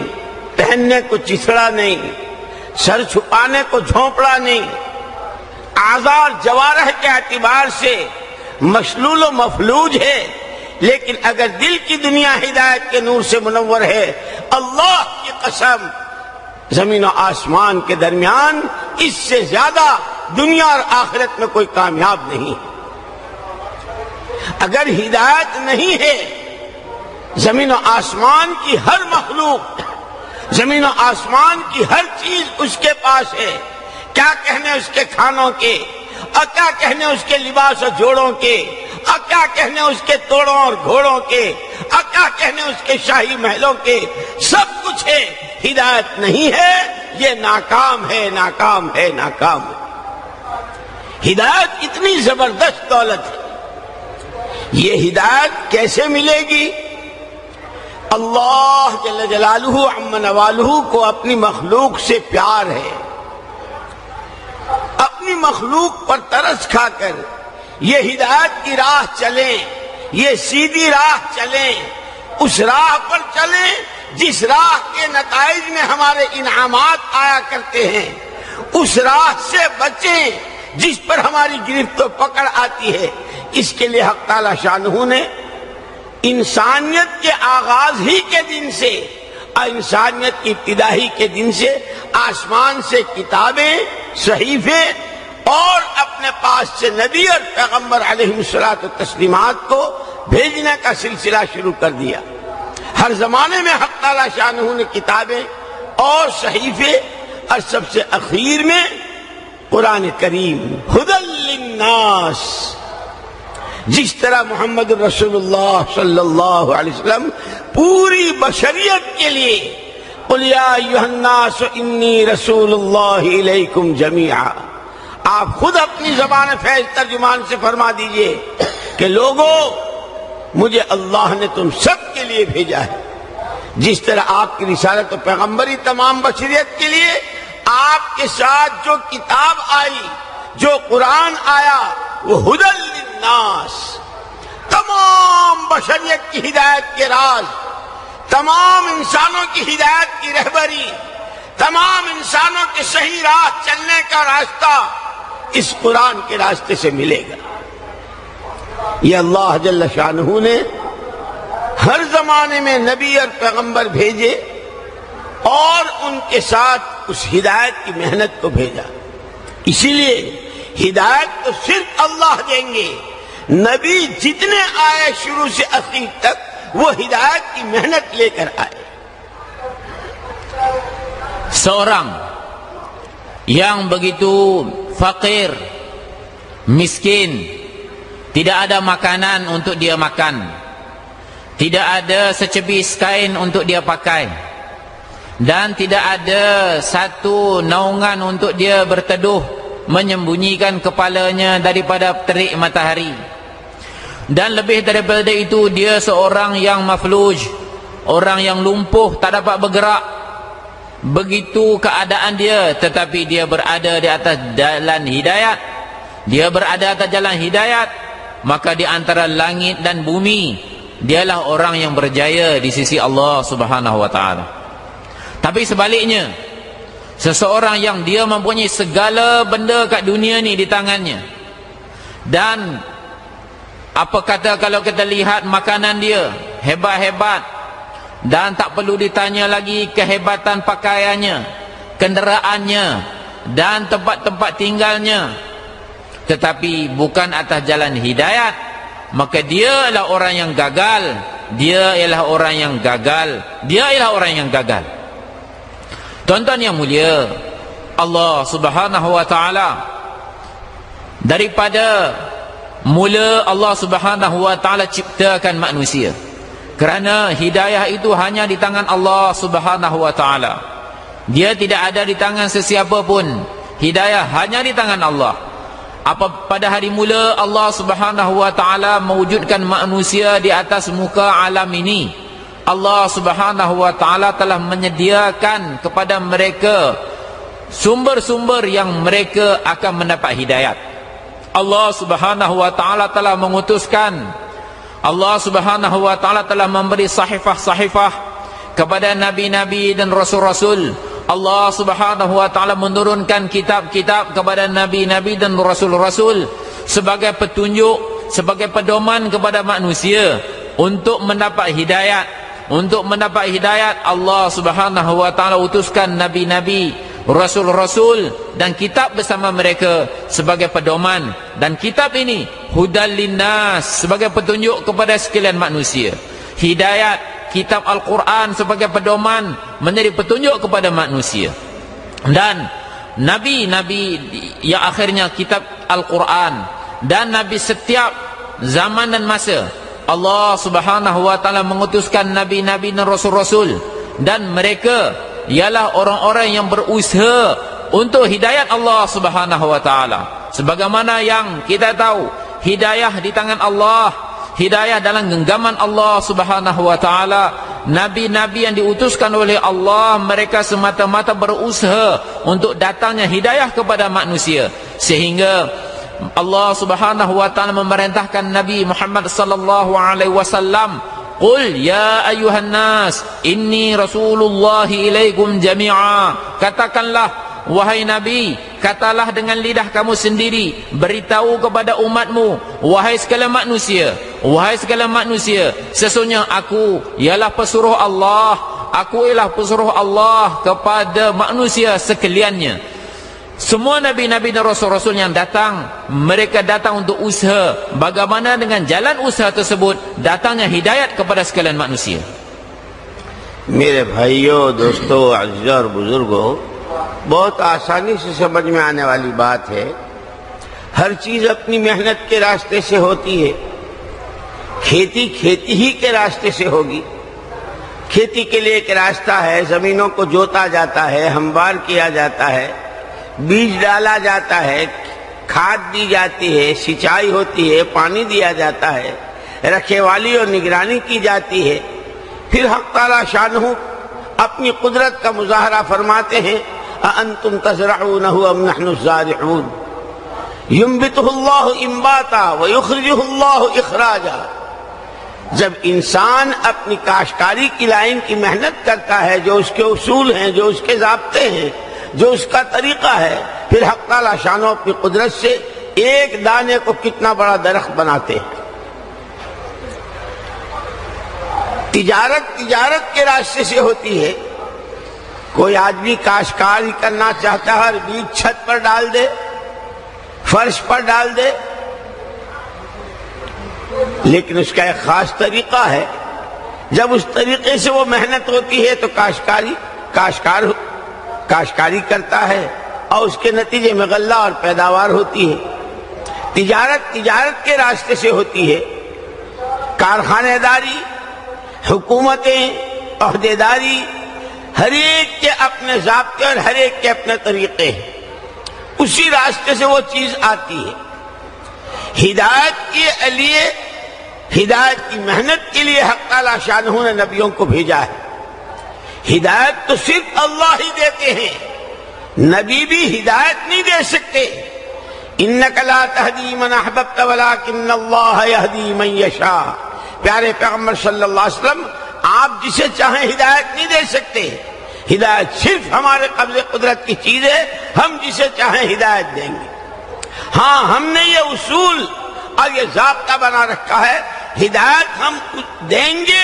پہننے کو چتھڑا نہیں، سر چھپانے کو جھونپڑا نہیں، اعضاء جوارح کے اعتبار سے مشلول و مفلوج ہے، لیکن اگر دل کی دنیا ہدایت کے نور سے منور ہے، اللہ کی قسم زمین و آسمان کے درمیان اس سے زیادہ دنیا اور آخرت میں کوئی کامیاب نہیں. اگر ہدایت نہیں ہے، زمین و آسمان کی ہر مخلوق، زمین و آسمان کی ہر چیز اس کے پاس ہے، کیا کہنے اس کے کھانوں کے، اور کیا کہنے اس کے لباس اور جوڑوں کے، اور کیا کہنے اس کے توڑوں اور گھوڑوں کے، اور کیا کہنے اس کے شاہی محلوں کے، سب کچھ ہے، ہدایت نہیں ہے، یہ ناکام ہے، ناکام ہے، ناکام ہے. ہدایت اتنی زبردست دولت ہے. یہ ہدایت کیسے ملے گی؟ اللہ جل جلالہ عم نوالہ کو اپنی مخلوق سے پیار ہے. اپنی مخلوق پر ترس کھا کر یہ ہدایت کی راہ چلیں، یہ سیدھی راہ چلیں، اس راہ پر چلیں جس راہ کے نتائج میں ہمارے انعامات آیا کرتے ہیں، اس راہ سے بچیں جس پر ہماری گرفت و پکڑ آتی ہے. اس کے لیے حق تعالی شانہ نے انسانیت کے آغاز ہی کے دن سے اور انسانیت کی ابتدائی کے دن سے آسمان سے کتابیں، صحیفے اور اپنے پاس سے نبی اور پیغمبر علیہ الصلوۃ والتسلیمات کو بھیجنے کا سلسلہ شروع کر دیا. ہر زمانے میں حق تعالی شانہ نے کتابیں اور صحیفے، اور سب سے اخیر میں قرآن کریم ہدی للناس. جس طرح محمد رسول اللہ صلی اللہ علیہ وسلم پوری بشریت کے لیے قل یا ایھا الناس انی رسول اللہ الیکم جمیعا، آپ خود اپنی زبان فیض ترجمان سے فرما دیجئے کہ لوگوں، مجھے اللہ نے تم سب کے لیے بھیجا ہے. جس طرح آپ کی رسالت و پیغمبری تمام بشریت کے لیے، آپ کے ساتھ جو کتاب آئی، جو قرآن آیا، وہ ہدی للناس، تمام بشریت کی ہدایت کے راز، تمام انسانوں کی ہدایت کی رہبری، تمام انسانوں کے صحیح راہ چلنے کا راستہ، इस कुरान के रास्ते से मिलेगा। ये अल्लाह जल्ल शानहू ने हर जमाने में नबी और पैगंबर भेजे और उनके साथ उस हिदायत की मेहनत को भेजा। इसीलिए हिदायत तो सिर्फ अल्लाह देंगे। नबी जितने आए शुरू से आखिर तक वो हिदायत की मेहनत लेकर आए। Seorang yang begitu fakir, miskin, tidak ada makanan untuk dia makan, tidak ada secebis kain untuk dia pakai, dan tidak ada satu naungan untuk dia berteduh menyembunyikan kepalanya daripada terik matahari. Dan lebih daripada itu, dia seorang yang mafluj, orang yang lumpuh, tak dapat bergerak. Begitu keadaan dia, tetapi dia berada di atas jalan hidayat. Dia berada atas jalan hidayat, maka di antara langit dan bumi, dialah orang yang berjaya di sisi Allah Subhanahu wa ta'ala. Tapi sebaliknya, seseorang yang dia mempunyai segala benda kat dunia ni di tangannya, dan apa kata kalau kita lihat makanan dia hebat-hebat, dan tak perlu ditanya lagi kehebatan pakaiannya, kenderaannya, dan tempat-tempat tinggalnya, tetapi bukan atas jalan hidayat, maka dia ialah orang yang gagal. Dia ialah orang yang gagal. Dia ialah orang yang gagal. Tuan-tuan yang mulia, Allah Subhanahu wa ta'ala, daripada mula Allah Subhanahu wa ta'ala ciptakan manusia, kerana hidayah itu hanya di tangan Allah Subhanahu wa ta'ala. Dia tidak ada di tangan sesiapa pun. Hidayah hanya di tangan Allah. Pada hari mula Allah Subhanahu wa ta'ala mewujudkan manusia di atas muka alam ini, Allah Subhanahu wa ta'ala telah menyediakan kepada mereka sumber-sumber yang mereka akan mendapat hidayat. Allah Subhanahu wa ta'ala telah mengutuskan, Allah Subhanahu wa ta'ala telah memberi sahifah-sahifah kepada nabi-nabi dan rasul-rasul. Allah Subhanahu wa ta'ala menurunkan kitab-kitab kepada nabi-nabi dan rasul-rasul sebagai petunjuk, sebagai pedoman kepada manusia untuk mendapat hidayat. Untuk mendapat hidayat, Allah Subhanahu wa ta'ala utuskan nabi-nabi, rasul-rasul dan kitab bersama mereka sebagai pedoman. Dan kitab ini hudal linnas, sebagai petunjuk kepada sekalian manusia. Hidayat, kitab Al-Quran sebagai pedoman, menjadi petunjuk kepada manusia. Dan nabi-nabi yang akhirnya kitab Al-Quran, dan nabi setiap zaman dan masa, Allah Subhanahu wa ta'ala mengutuskan nabi-nabi dan rasul-rasul, dan mereka ialah orang-orang yang berusaha untuk hidayat Allah Subhanahu wa ta'ala. Sebagaimana yang kita tahu, hidayah di tangan Allah, hidayah dalam genggaman Allah Subhanahu wa ta'ala. Nabi-nabi yang diutuskan oleh Allah, mereka semata-mata berusaha untuk datangnya hidayah kepada manusia, sehingga Allah Subhanahu wa ta'ala memerintahkan Nabi Muhammad sallallahu alaihi wasallam, qul ya ayuhan nas inni rasulullahi ilaikum jami'a. Katakanlah wahai Nabi, katalah dengan lidah kamu sendiri, beritahu kepada umatmu, wahai segala manusia, wahai segala manusia, sesungguhnya aku ialah pesuruh Allah, aku ialah pesuruh Allah kepada manusia sekaliannya. Semua nabi-nabi dan rasul-rasul yang datang, mereka datang untuk usaha bagaimana dengan jalan usaha tersebut datangnya hidayat kepada sekalian manusia. मेरे भाइयों, दोस्तों, अज़ीज़ों और बुजुर्गों, बहुत आसानी से समझ में आने वाली बात है। हर चीज अपनी मेहनत के रास्ते से होती है। खेती खेती ही के रास्ते से होगी। खेती के लिए एक रास्ता है, जमीनों को जोता जाता है, हमवार किया जाता है, बीज डाला जाता है, खाद दी जाती है, सिंचाई होती है, पानी दिया जाता है, रखेवाली और निगरानी की जाती है। फिर हक़ ताला शानहू अपनी कुदरत का मुजाहरा फरमाते हैं, अअंतुम तज़रऊनहु अम नहनु ज़ारिऊन युंबितुहुल्लाहु इंबाता व युखरिजुहुल्लाहु इखराजा। जब इंसान अपनी काश्तकारी की लाइन की मेहनत करता है, जो उसके उसूल हैं, जो उसके ज़ाब्ते हैं, जो उसका तरीका है, پھر حق تعالی شانو اپنی قدرت سے ایک دانے کو کتنا بڑا درخت بناتے ہیں۔ تجارت کے راستے سے ہوتی ہے۔ کوئی آدمی کاشتکاری کرنا چاہتا ہے اور بیج چھت پر ڈال دے، فرش پر ڈال دے، لیکن اس کا ایک خاص طریقہ ہے۔ جب اس طریقے سے وہ محنت ہوتی ہے تو کاشتکاری کرتا ہے اور اس کے نتیجے میں غلہ اور پیداوار ہوتی ہے۔ تجارت کے راستے سے ہوتی ہے۔ کارخانے داری، حکومتیں، عہدیداری، ہر ایک کے اپنے ضابطے اور ہر ایک کے اپنے طریقے ہیں، اسی راستے سے وہ چیز آتی ہے۔ ہدایت کی محنت کے لیے حق تعالی شانہ نے نبیوں کو بھیجا ہے۔ ہدایت تو صرف اللہ ہی دیتے ہیں، نبی بھی ہدایت نہیں دے سکتے۔ انک لا تہدی من احببت ولکن اللہ یہدی من یشاء۔ پیارے پیغمبر صلی اللہ علیہ وسلم، آپ جسے چاہیں ہدایت نہیں دے سکتے، ہدایت صرف ہمارے قبض قدرت کی چیز ہے، ہم جسے چاہیں ہدایت دیں گے۔ ہاں، ہم نے یہ اصول اور یہ ضابطہ بنا رکھا ہے، ہدایت ہم دیں گے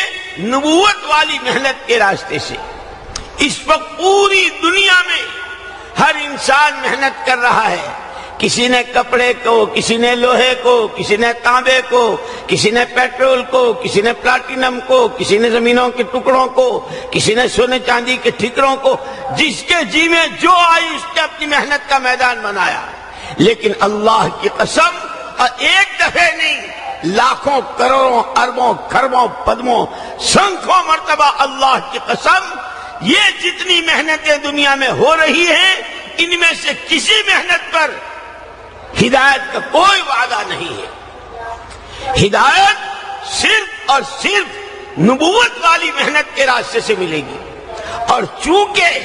نبوت والی محنت کے راستے سے۔ اس وقت پوری دنیا میں ہر انسان محنت کر رہا ہے، کسی نے کپڑے کو، کسی نے لوہے کو، کسی نے تانبے کو، کسی نے پیٹرول کو، کسی نے پلاٹینم کو، کسی نے زمینوں کے ٹکڑوں کو، کسی نے سونے چاندی کے ٹھیکروں کو، جس کے جی میں جو آئی اس نے اپنی محنت کا میدان بنایا۔ لیکن اللہ کی قسم، اور ایک دفعہ نہیں، لاکھوں کروڑوں اربوں کھربوں پدموں سینکڑوں مرتبہ اللہ کی قسم، یہ جتنی محنتیں دنیا میں ہو رہی ہیں، ان میں سے کسی محنت پر ہدایت کا کوئی وعدہ نہیں ہے۔ ہدایت صرف اور صرف نبوت والی محنت کے راستے سے ملے گی، اور چونکہ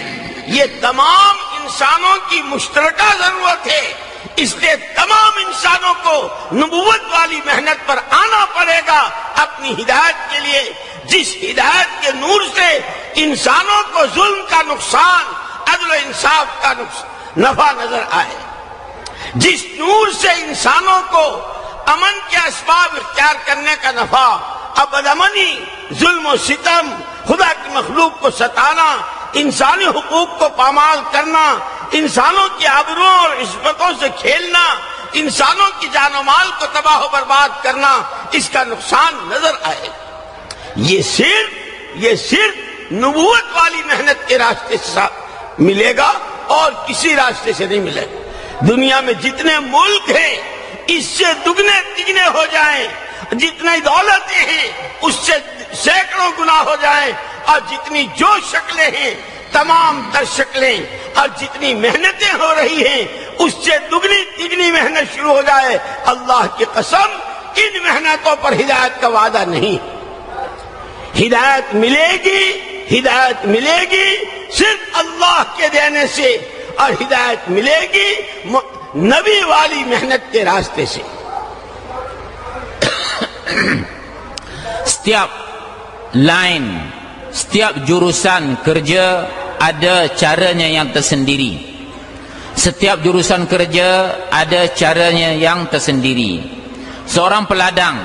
یہ تمام انسانوں کی مشترکہ ضرورت ہے، اس لیے تمام انسانوں کو نبوت والی محنت پر آنا پڑے گا اپنی ہدایت کے لیے، جس ہدایت کے نور سے انسانوں کو ظلم کا نقصان، عدل و انصاف کا نفع نظر آئے، جس نور سے انسانوں کو امن کے اسباب اختیار کرنے کا نفع، اب بدامنی، ظلم و ستم، خدا کی مخلوق کو ستانا، انسانی حقوق کو پامال کرنا، انسانوں کی آبروں اور عصمتوں سے کھیلنا، انسانوں کی جان و مال کو تباہ و برباد کرنا، اس کا نقصان نظر آئے۔ یہ صرف نبوت والی محنت کے راستے سے ملے گا اور کسی راستے سے نہیں ملے گا۔ دنیا میں جتنے ملک ہیں اس سے دگنے تگنے ہو جائیں، جتنی دولتیں ہیں اس سے سینکڑوں گنا ہو جائیں، اور جتنی جو شکلیں ہیں تمام تر شکلیں، اور جتنی محنتیں ہو رہی ہیں اس سے دگنی تگنی محنت شروع ہو جائے، اللہ کی قسم ان محنتوں پر ہدایت کا وعدہ نہیں۔ ہدایت ملے گی صرف اللہ کے دینے سے، اور ہدایت ملے گی نبی والی محنت کے راستے سے۔ Setiap line, setiap jurusan kerja ada caranya yang tersendiri. Setiap jurusan kerja ada caranya yang tersendiri. Seorang peladang,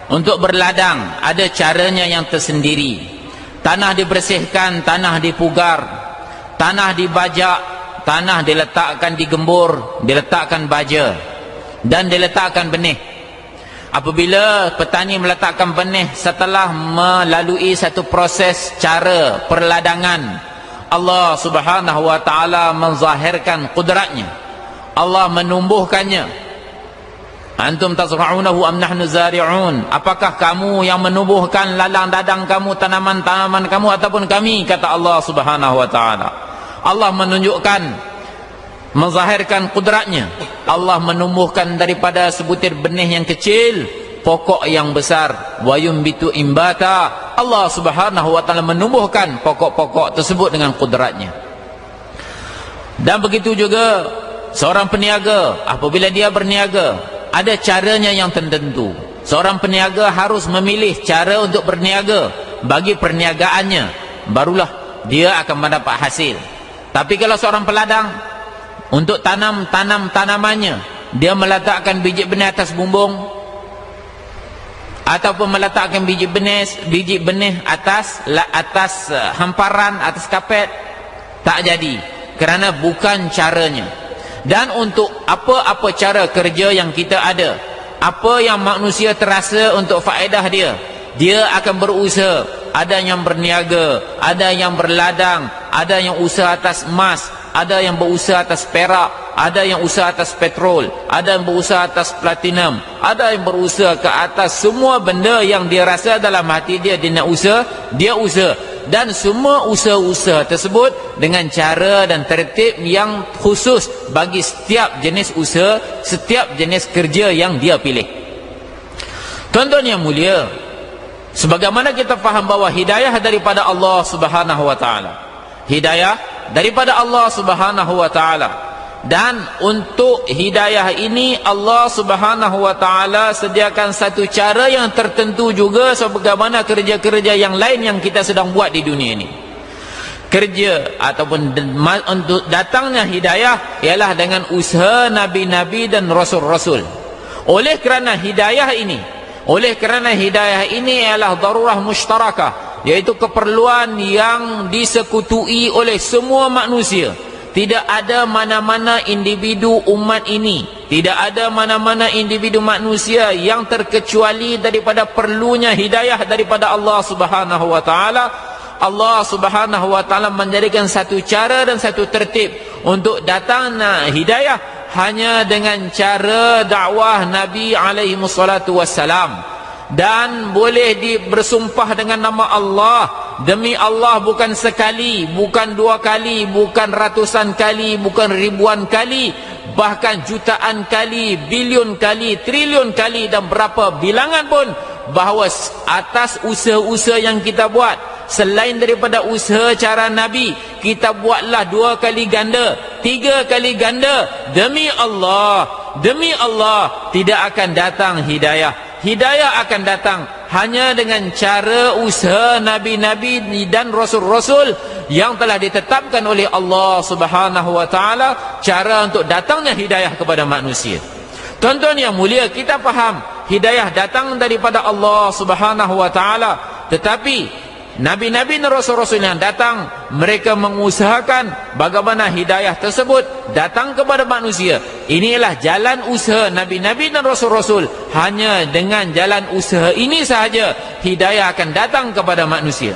untuk berladang ada caranya yang tersendiri. Tanah dibersihkan, tanah dipugar, tanah dibajak, tanah diletakkan digembur, diletakkan baja, dan diletakkan benih. Apabila petani meletakkan benih setelah melalui satu proses cara perladangan, Allah subhanahu wa ta'ala menzahirkan kudratnya, Allah menumbuhkannya. Antum tazra'unahu am nahnu zari'un? Apakah kamu yang menumbuhkan ladang dadang kamu, tanaman-tanaman kamu, ataupun kami? Kata Allah subhanahu wa ta'ala. Allah menunjukkan, menzahirkan kudratnya. Allah menumbuhkan daripada sebutir benih yang kecil pokok yang besar. Wa yumbitu imbata. Allah subhanahu wa ta'ala menumbuhkan pokok-pokok tersebut dengan kudratnya. Dan begitu juga seorang peniaga, apabila dia berniaga, ada caranya yang tertentu. Seorang peniaga harus memilih cara untuk berniaga. Bagi perniagaannya barulah dia akan mendapat hasil. Tapi kalau seorang peladang, untuk tanam tanamannya, dia meletakkan biji benih atas bumbung ataupun meletakkan biji benih atas hamparan, atas kapet, tak jadi, kerana bukan caranya. Dan untuk apa-apa cara kerja yang kita ada, apa yang manusia terasa untuk faedah dia akan berusaha. Ada yang berniaga, ada yang berladang, ada yang usaha atas emas, ada yang berusaha atas perak, ada yang usaha atas petrol, ada yang berusaha atas platinum, ada yang berusaha ke atas semua benda yang dia rasa dalam hati dia nak usaha, dia usaha. Dan semua usaha-usaha tersebut dengan cara dan tertib yang khusus bagi setiap jenis usaha, setiap jenis kerja yang dia pilih. Tuan-tuan yang mulia, sebagaimana kita faham bahawa hidayah daripada Allah Subhanahu wa taala. Hidayah daripada Allah Subhanahu wa taala. Dan untuk hidayah ini Allah Subhanahu wa taala sediakan satu cara yang tertentu juga sebagaimana kerja-kerja yang lain yang kita sedang buat di dunia ini. Kerja ataupun untuk datangnya hidayah ialah dengan usaha nabi-nabi dan rasul-rasul. Oleh kerana hidayah ini ialah darurah mushtarakah, iaitu keperluan yang disekutui oleh semua manusia. Tidak ada mana-mana individu umat ini, tidak ada mana-mana individu manusia yang terkecuali daripada perlunya hidayah daripada Allah Subhanahu wa taala. Allah Subhanahu wa taala menjadikan satu cara dan satu tertib untuk datangnya hidayah hanya dengan cara dakwah Nabi alaihi wassalatu wassalam. Dan boleh bersumpah dengan nama Allah. Demi Allah, bukan sekali, bukan dua kali, bukan ratusan kali, bukan ribuan kali, bahkan jutaan kali, bilion kali, trilion kali, dan berapa bilangan pun, bahawa atas usaha-usaha yang kita buat, selain daripada usaha cara Nabi, kita buatlah 2 kali ganda, 3 kali ganda. Demi Allah tidak akan datang hidayah. Hidayah akan datang hanya dengan cara usaha nabi-nabi dan rasul-rasul yang telah ditetapkan oleh Allah Subhanahu wa taala, cara untuk datangnya hidayah kepada manusia. Tuan-tuan yang mulia, kita faham hidayah datang daripada Allah Subhanahu wa taala, tetapi nabi-nabi dan rasul-rasul yang datang, mereka mengusahakan bagaimana hidayah tersebut datang kepada manusia. Inilah jalan usaha nabi-nabi dan rasul-rasul. Hanya dengan jalan usaha ini sahaja hidayah akan datang kepada manusia.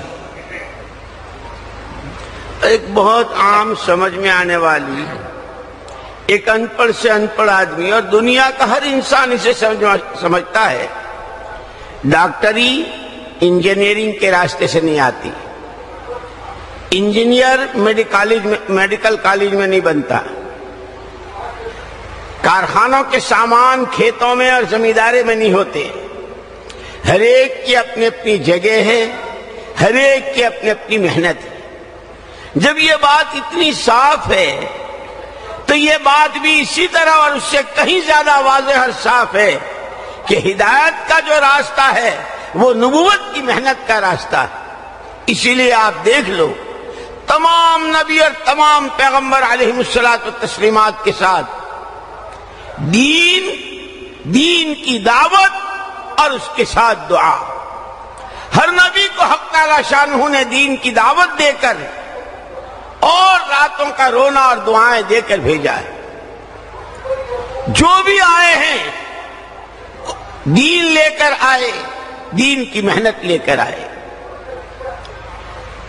एक बहुत आम समझ में आने वाली, एक अनपढ़ से अनपढ़ आदमी और दुनिया का हर इंसान इसे समझता है, डॉक्टरी इंजीनियरिंग के रास्ते से नहीं आती। इंजीनियर मेडिकल कॉलेज में नहीं बनता। कारखानों के सामान खेतों में और जमींदारी में नहीं होते। हर एक की अपनी अपनी जगह है, हर एक की अपनी अपनी मेहनत है। जब ये बात इतनी साफ है तो ये बात भी इसी तरह और उससे कहीं ज्यादा वाज़ेह और साफ है कि हिदायत का जो रास्ता है वो नबूवत की मेहनत का रास्ता है। इसीलिए आप देख लो, तमाम नबी और तमाम पैगंबर अलैहिमुस्सलात व तस्लीमात के साथ दीन की दावत और उसके साथ दुआ। हर नबी को हक़ तआला शानहू ने दीन की दावत देकर और रातों का रोना और दुआएं देकर भेजा है। जो भी आए हैं दीन लेकर आए, दीन की मेहनत लेकर आए।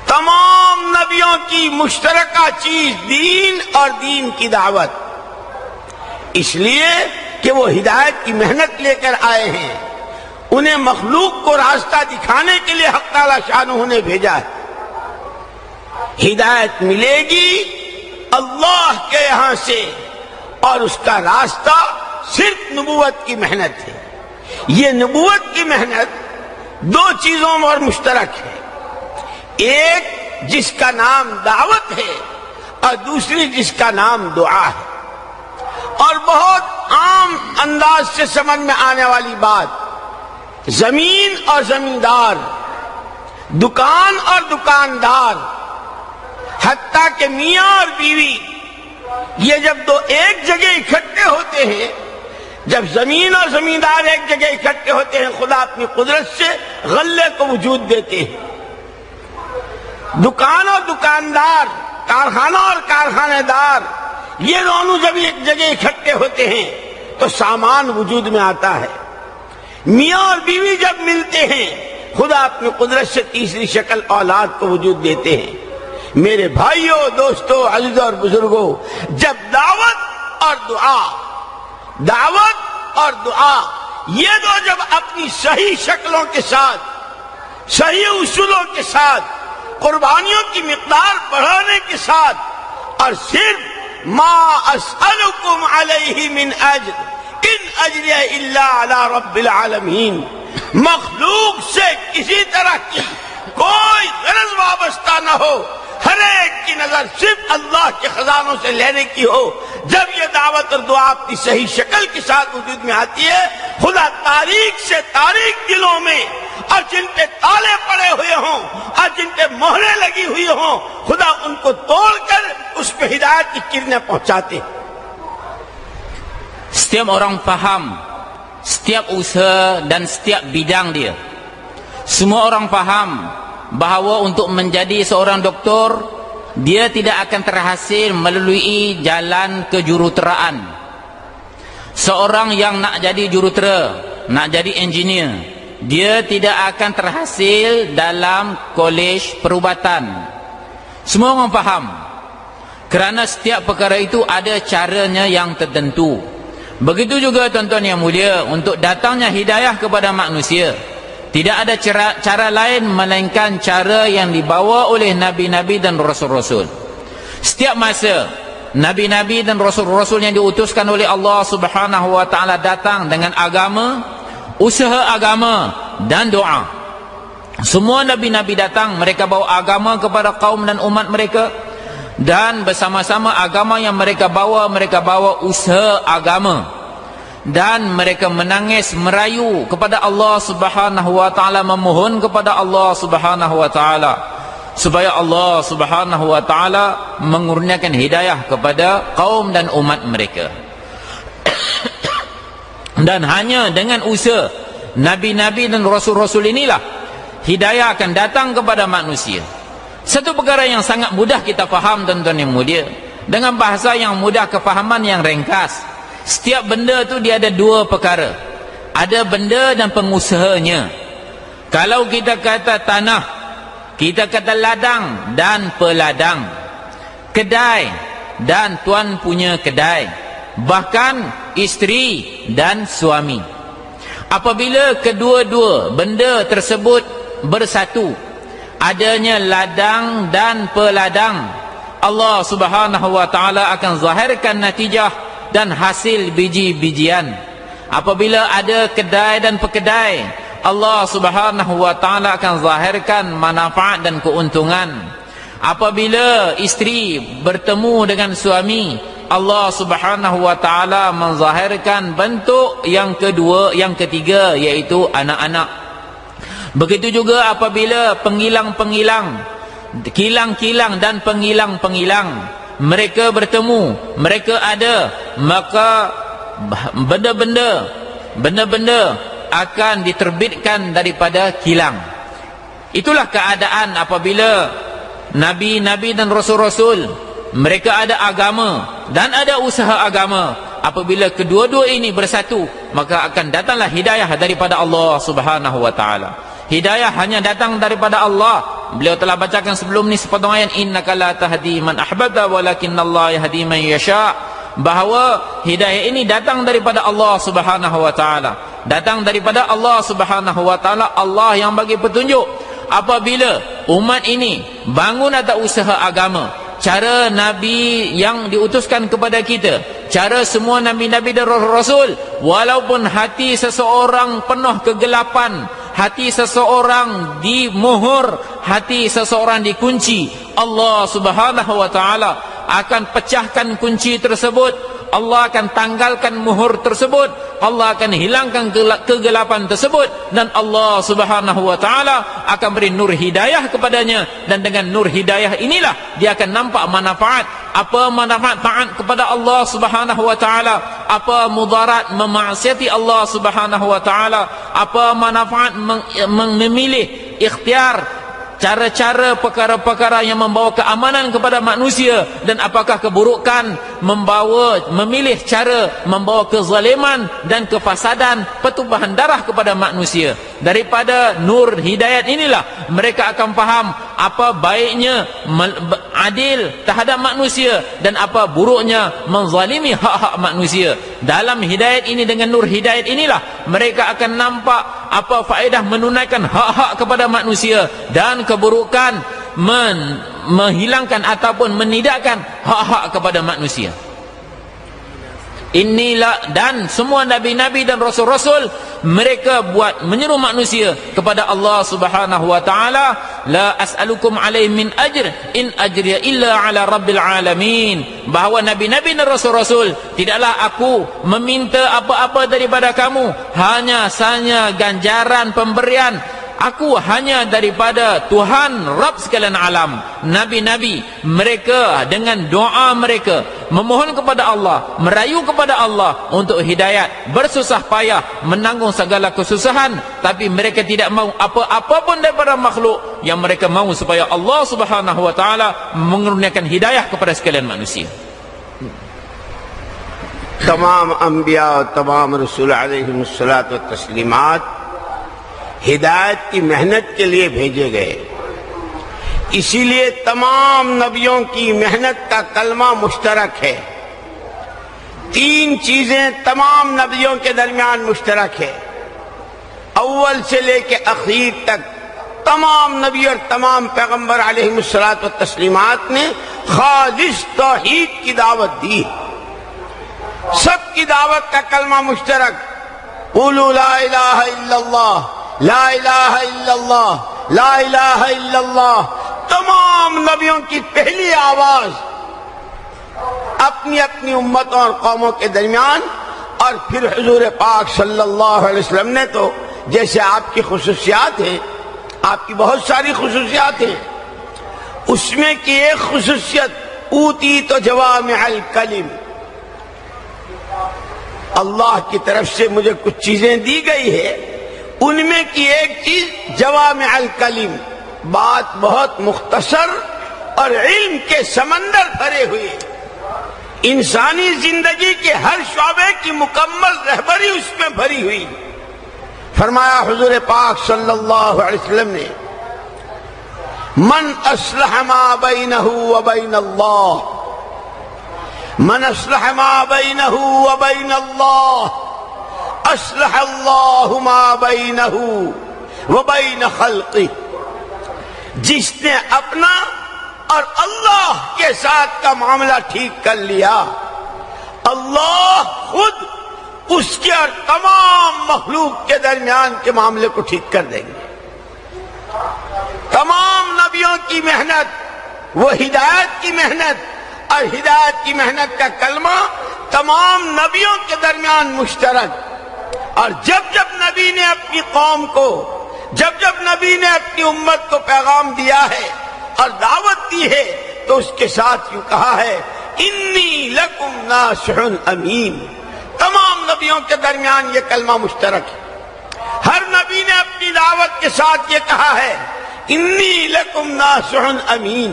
तमाम नबियों की मुश्तरका चीज दीन और दीन की दावत, इसलिए कि वो हिदायत की मेहनत लेकर आए हैं। उन्हें मखलूक को रास्ता दिखाने के लिए हक़ तआला शानहू ने भेजा है। हिदायत मिलेगी अल्लाह के यहां से और उसका रास्ता सिर्फ नबूवत की मेहनत है। ये नबूवत की मेहनत 2 चीजों में और मुश्तरक है, एक जिसका नाम दावत है और दूसरी जिसका नाम दुआ है। और बहुत आम अंदाज से समझ में आने वाली बात, जमीन और जमींदार, दुकान और दुकानदार, हत्ता के मियां और बीवी, ये जब दो एक जगह इकट्ठे होते हैं, जब जमीन और जमींदार एक जगह इकट्ठे होते हैं, खुदा अपनी कुदरत से गल्ले को वजूद देते हैं। दुकान और दुकानदार, कारखाना और कारखानेदार, ये दोनों जब एक जगह इकट्ठे होते हैं तो सामान वजूद में आता है। मियाँ और बीवी जब मिलते हैं, खुदा अपनी कुदरत से तीसरी शक्ल औलाद को वजूद देते हैं। मेरे भाइयों, दोस्तों, अजीज और बुजुर्गों, जब दावत और दुआ ये दो जब अपनी सही शक्लों के साथ, सही उसूलों के साथ, कुर्बानियों की मिकदार बढ़ाने के साथ, और सिर्फ मा अस्अलुकुम अलैहि मिन अज्र इन अज्रिया इल्ला अला रब्बिल आलमीन, मखलूक से किसी तरह की कोई गरज वाबस्ता न हो, हर एक की नजर सिर्फ अल्लाह के खजानों से लेने की हो। जब ये दावत और दुआ अपनी सही शक्ल के साथ वजूद में आती है, खुदा तारीख से तारीख दिलों में, और जिन पे ताले पड़े हुए हों और जिन पे मोहरें लगी हुई हों, खुदा उनको तोड़कर उस पे हिदायत की किरणें पहुंचाते। Setiap orang faham setiap usaha dan setiap bidang dia. Semua orang faham bahawa untuk menjadi seorang doktor, dia tidak akan terhasil melalui jalan kejuruteraan. Seorang yang nak jadi jurutera, nak jadi engineer, dia tidak akan terhasil dalam kolej perubatan. Semua orang faham, kerana setiap perkara itu ada caranya yang tertentu. Begitu juga tuan-tuan yang mulia, untuk datangnya hidayah kepada manusia, tidak ada cara lain melainkan cara yang dibawa oleh Nabi-Nabi dan Rasul-Rasul. Setiap masa Nabi-Nabi dan Rasul-Rasul yang diutuskan oleh Allah Subhanahu wa ta'ala datang dengan agama, usaha agama dan doa. Semua Nabi-Nabi datang, mereka bawa agama kepada kaum dan umat mereka, dan bersama-sama agama yang mereka bawa usaha agama, dan mereka menangis merayu kepada Allah Subhanahu wa ta'ala, memohon kepada Allah Subhanahu wa ta'ala supaya Allah Subhanahu wa ta'ala mengurniakan hidayah kepada kaum dan umat mereka. Dan hanya dengan usaha Nabi-Nabi dan Rasul-Rasul inilah hidayah akan datang kepada manusia. Satu perkara yang sangat mudah kita faham tuan-tuan yang mulia, dengan bahasa yang mudah, kefahaman yang ringkas. Setiap benda tu dia ada dua perkara. Ada benda dan pengusahanya. Kalau kita kata tanah, kita kata ladang dan peladang, kedai dan tuan punya kedai, bahkan isteri dan suami. Apabila kedua-dua benda tersebut bersatu, adanya ladang dan peladang, Allah Subhanahu wa ta'ala akan zahirkan natijah dan hasil biji-bijian. Apabila ada kedai dan pekedai, Allah Subhanahu wa ta'ala akan zahirkan manfaat dan keuntungan. Apabila isteri bertemu dengan suami, Allah Subhanahu wa ta'ala menzahirkan bentuk yang kedua, yang ketiga, iaitu anak-anak. Begitu juga apabila pengilang-pengilang, kilang-kilang dan pengilang-pengilang, mereka bertemu, mereka ada, maka benda-benda akan diterbitkan daripada kilang. Itulah keadaan apabila Nabi-Nabi dan Rasul-Rasul, mereka ada agama dan ada usaha agama. Apabila kedua-dua ini bersatu, maka akan datanglah hidayah daripada Allah Subhanahu wa ta'ala. Hidayah hanya datang daripada Allah. Beliau telah bacakan sebelum ni sepotong ayat, innaka la tahdi man ahbabta walakinnallaha yahdi man yasha, bahawa hidayah ini datang daripada Allah Subhanahu wa ta'ala, datang daripada Allah Subhanahu wa ta'ala. Allah yang bagi petunjuk. Apabila umat ini bangun atas usaha agama, cara Nabi yang diutuskan kepada kita, cara semua Nabi-Nabi dan Rasul, walaupun hati seseorang penuh kegelapan, hati seseorang dimohor, hati seseorang dikunci, Allah Subhanahu wa ta'ala akan pecahkan kunci tersebut. Allah akan tanggalkan muhur tersebut, Allah akan hilangkan kegelapan tersebut, dan Allah Subhanahu wa taala akan beri nur hidayah kepadanya, dan dengan nur hidayah inilah dia akan nampak manfaat. Apa manfaat taat kepada Allah Subhanahu wa taala, apa mudarat memaksiati Allah Subhanahu wa taala, apa manfaat memilih ikhtiar cara-cara perkara-perkara yang membawa keamanan kepada manusia, dan apakah keburukan memilih cara membawa kezaliman dan kefasadan, pertumpahan darah kepada manusia. Daripada nur hidayat inilah mereka akan faham apa baiknya adil terhadap manusia dan apa buruknya menzalimi hak-hak manusia. Dalam hidayat ini, dengan nur hidayat inilah mereka akan nampak apa faedah menunaikan hak-hak kepada manusia, dan keburukan menghilangkan ataupun menidakkan hak-hak kepada manusia. Inilah, dan semua nabi-nabi dan rasul-rasul mereka buat menyeru manusia kepada Allah Subhanahu wa taala, la as'alukum alaihi min ajr in ajriya illa ala rabbil alamin. Bahawa nabi-nabi dan rasul-rasul, tidaklah aku meminta apa-apa daripada kamu, hanya saja ganjaran pemberian aku hanya daripada Tuhan Rabb sekalian alam. Nabi-nabi mereka dengan doa mereka memohon kepada Allah, merayu kepada Allah untuk hidayat, bersusah payah menanggung segala kesusahan, tapi mereka tidak mahu apa-apa pun daripada makhluk. Yang mereka mahu supaya Allah Subhanahu wa taala mengurniakan hidayah kepada sekalian manusia. तमाम अंबिया और तमाम रसूल अलैहिस्सलात व तस्लीमात हिदायत की मेहनत के लिए भेजे गए। इसीलिए तमाम नबियों की मेहनत का कलमा मुश्तरक है। तीन चीजें तमाम नबियों के दरमियान मुश्तरक है। अव्वल से लेके आखिर तक तमाम नबी और तमाम पैगंबर अलैहिस्सलात व तस्लीमात ने खालिस तौहीद की दावत दी। सबकी दावत का कलमा मुश्तरक, क़ुलू ला इलाहा इल्लल्लाह, ला इलाहा इल्लल्लाह, ला इलाहा इल्लल्लाह। तमाम नबियों की पहली आवाज अपनी अपनी उम्मतों और कौमों के दरमियान। और फिर हुजूर पाक सल्लल्लाहु अलैहि वसल्लम ने तो, जैसे आपकी खुसूसियात हैं, आपकी बहुत सारी खुसूसियात हैं, उसमें की एक खुसूसियत ऊती तो जवामिअल कलिम, अल्लाह की तरफ से मुझे कुछ चीजें दी गई है, उनमें की एक चीज जवामिअल कलिम, बात बहुत मुख्तसर और इल्म के समंदर भरे हुए, इंसानी जिंदगी के हर शोबे की मुकम्मल रहबरी उसमें भरी हुई। फरमाया हुजूर पाक सल्लल्लाहु अलैहि वसल्लम ने, मन अस्लह मा बैनहु व बैन अल्लाह, मन अस्लह मा बैनहु व बैन अल्लाह, अस्लह अल्लाहु मा बैनहु व बैन खल्क़ि। जिसने अपना और अल्लाह के साथ का मामला ठीक कर लिया, अल्लाह खुद उसके और तमाम मखलूक के दरमियान के मामले को ठीक कर देंगे। तमाम नबियों की मेहनत, वो हिदायत की मेहनत, और हिदायत की मेहनत का कलमा तमाम नबियों के दरमियान मुश्तरक। और जब जब नबी ने अपनी कौम को, जब जब नबी ने अपनी उम्मत को पैगाम दिया है और दावत दी है, तो उसके साथ यूं कहा है, इन्नी लकुम नासिहुन अमीन। तमाम नबियों के दरमियान ये कलमा मुश्तरक है। हर नबी ने अपनी दावत के साथ ये कहा है, इन्नी लकुम नासिहुन अमीन।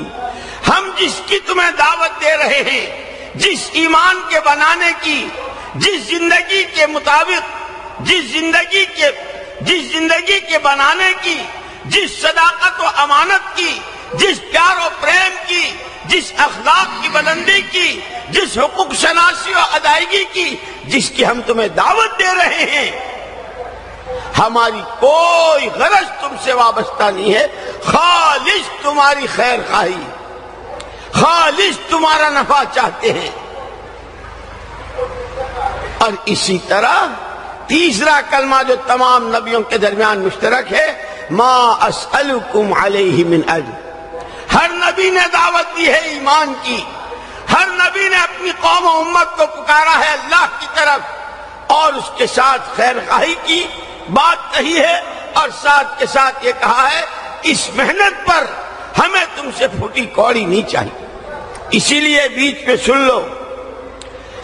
हम जिसकी तुम्हें दावत दे रहे हैं, जिस ईमान के बनाने की, जिस जिंदगी के मुताबिक, जिस जिंदगी के बनाने की, जिस सदाकत व अमानत की, जिस प्यार और प्रेम की, जिस अखलाक की बुलंदी की, जिस हुकूक शनासी और अदायगी की, जिसकी हम तुम्हें दावत दे रहे हैं, हमारी कोई गरज तुमसे वाबस्ता नहीं है। खालिस तुम्हारी खैर खाही, खालिस तुम्हारा नफा चाहते हैं। और इसी तरह तीसरा कलमा जो तमाम नबियों के दरमियान मुश्तरक है, मा अस्अलुकुम अलैहि मिन अज्र। हर नबी ने दावत दी है ईमान की, ہر نبی نے اپنی قوم و امت کو پکارا ہے اللہ کی طرف اور اس کے ساتھ خیر خواہی کی بات کہی ہے، اور ساتھ کے ساتھ یہ کہا ہے اس محنت پر ہمیں تم سے پھوٹی کوڑی نہیں چاہیے۔ اسی لیے بیچ میں سن لو،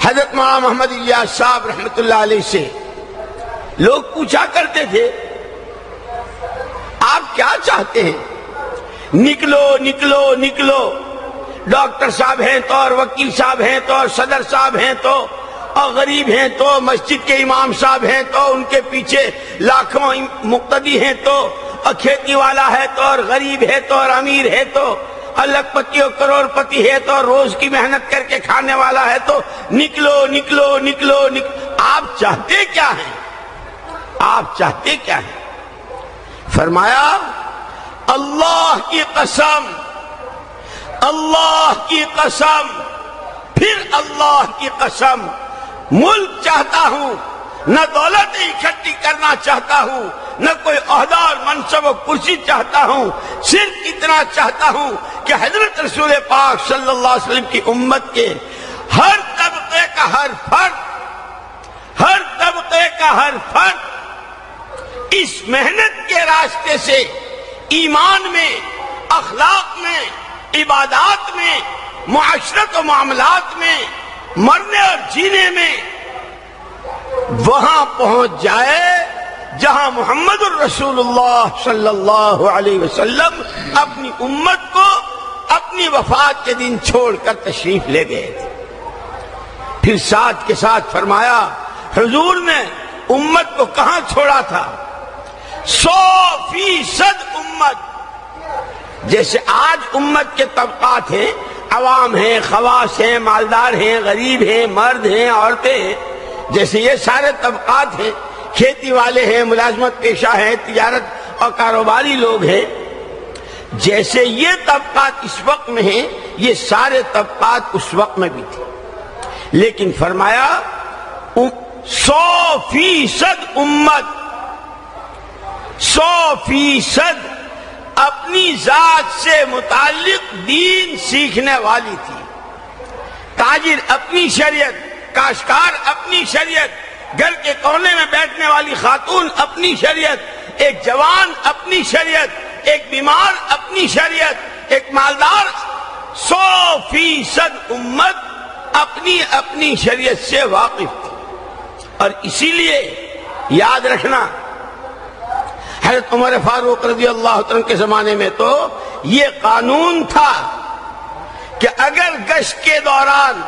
حضرت مولانا محمد الیاس صاحب رحمۃ اللہ علیہ سے لوگ پوچھا کرتے تھے آپ کیا چاہتے ہیں؟ نکلو نکلو نکلو، ڈاکٹر صاحب ہیں تو اور وکیل صاحب ہیں تو اور صدر صاحب ہیں تو اور غریب ہیں تو مسجد کے امام صاحب ہیں تو ان کے پیچھے لاکھوں مقتدی ہیں تو اور کھیتی والا ہے تو اور غریب ہے تو اور امیر ہے تو اور لکھ پتی اور کروڑ پتی ہے تو اور روز کی محنت کر کے کھانے والا ہے تو نکلو نکلو نکلو نکلو۔ آپ چاہتے کیا ہیں؟ آپ چاہتے کیا ہیں؟ فرمایا اللہ کی قسم، اللہ کی قسم، پھر اللہ کی قسم، ملک چاہتا ہوں، نہ دولت اکٹھی کرنا چاہتا ہوں، نہ کوئی عہدہ اور منصب و کرسی چاہتا ہوں، صرف اتنا چاہتا ہوں کہ حضرت رسول پاک صلی اللہ علیہ وسلم کی امت کے ہر طبقے کا ہر فرد، ہر طبقے کا ہر فرد اس محنت کے راستے سے ایمان میں، اخلاق میں، عبادات میں، معاشرت و معاملات میں، مرنے اور جینے میں وہاں پہنچ جائے جہاں محمد الرسول اللہ صلی اللہ علیہ وسلم اپنی امت کو اپنی وفات کے دن چھوڑ کر تشریف لے گئے تھے۔ پھر ساتھ کے ساتھ فرمایا حضور نے امت کو کہاں چھوڑا تھا؟ 100% امت، جیسے آج امت کے طبقات ہیں، عوام ہیں، خواص ہیں، مالدار ہیں، غریب ہیں، مرد ہیں، عورتیں ہیں، جیسے یہ سارے طبقات ہیں، کھیتی والے ہیں، ملازمت پیشہ ہیں، تجارت اور کاروباری لوگ ہیں، جیسے یہ طبقات اس وقت میں ہیں یہ سارے طبقات اس وقت میں بھی تھے، لیکن فرمایا 100% امت 100% اپنی ذات سے متعلق دین سیکھنے والی تھی۔ تاجر اپنی شریعت، کاشتکار اپنی شریعت، گھر کے کونے میں بیٹھنے والی خاتون اپنی شریعت، ایک جوان اپنی شریعت، ایک بیمار اپنی شریعت، ایک مالدار، 100% امت اپنی اپنی شریعت سے واقف تھی۔ اور اسی لیے یاد رکھنا حضرت عمر فاروق رضی اللہ عنہ کے زمانے میں تو یہ قانون تھا کہ اگر گشت کے دوران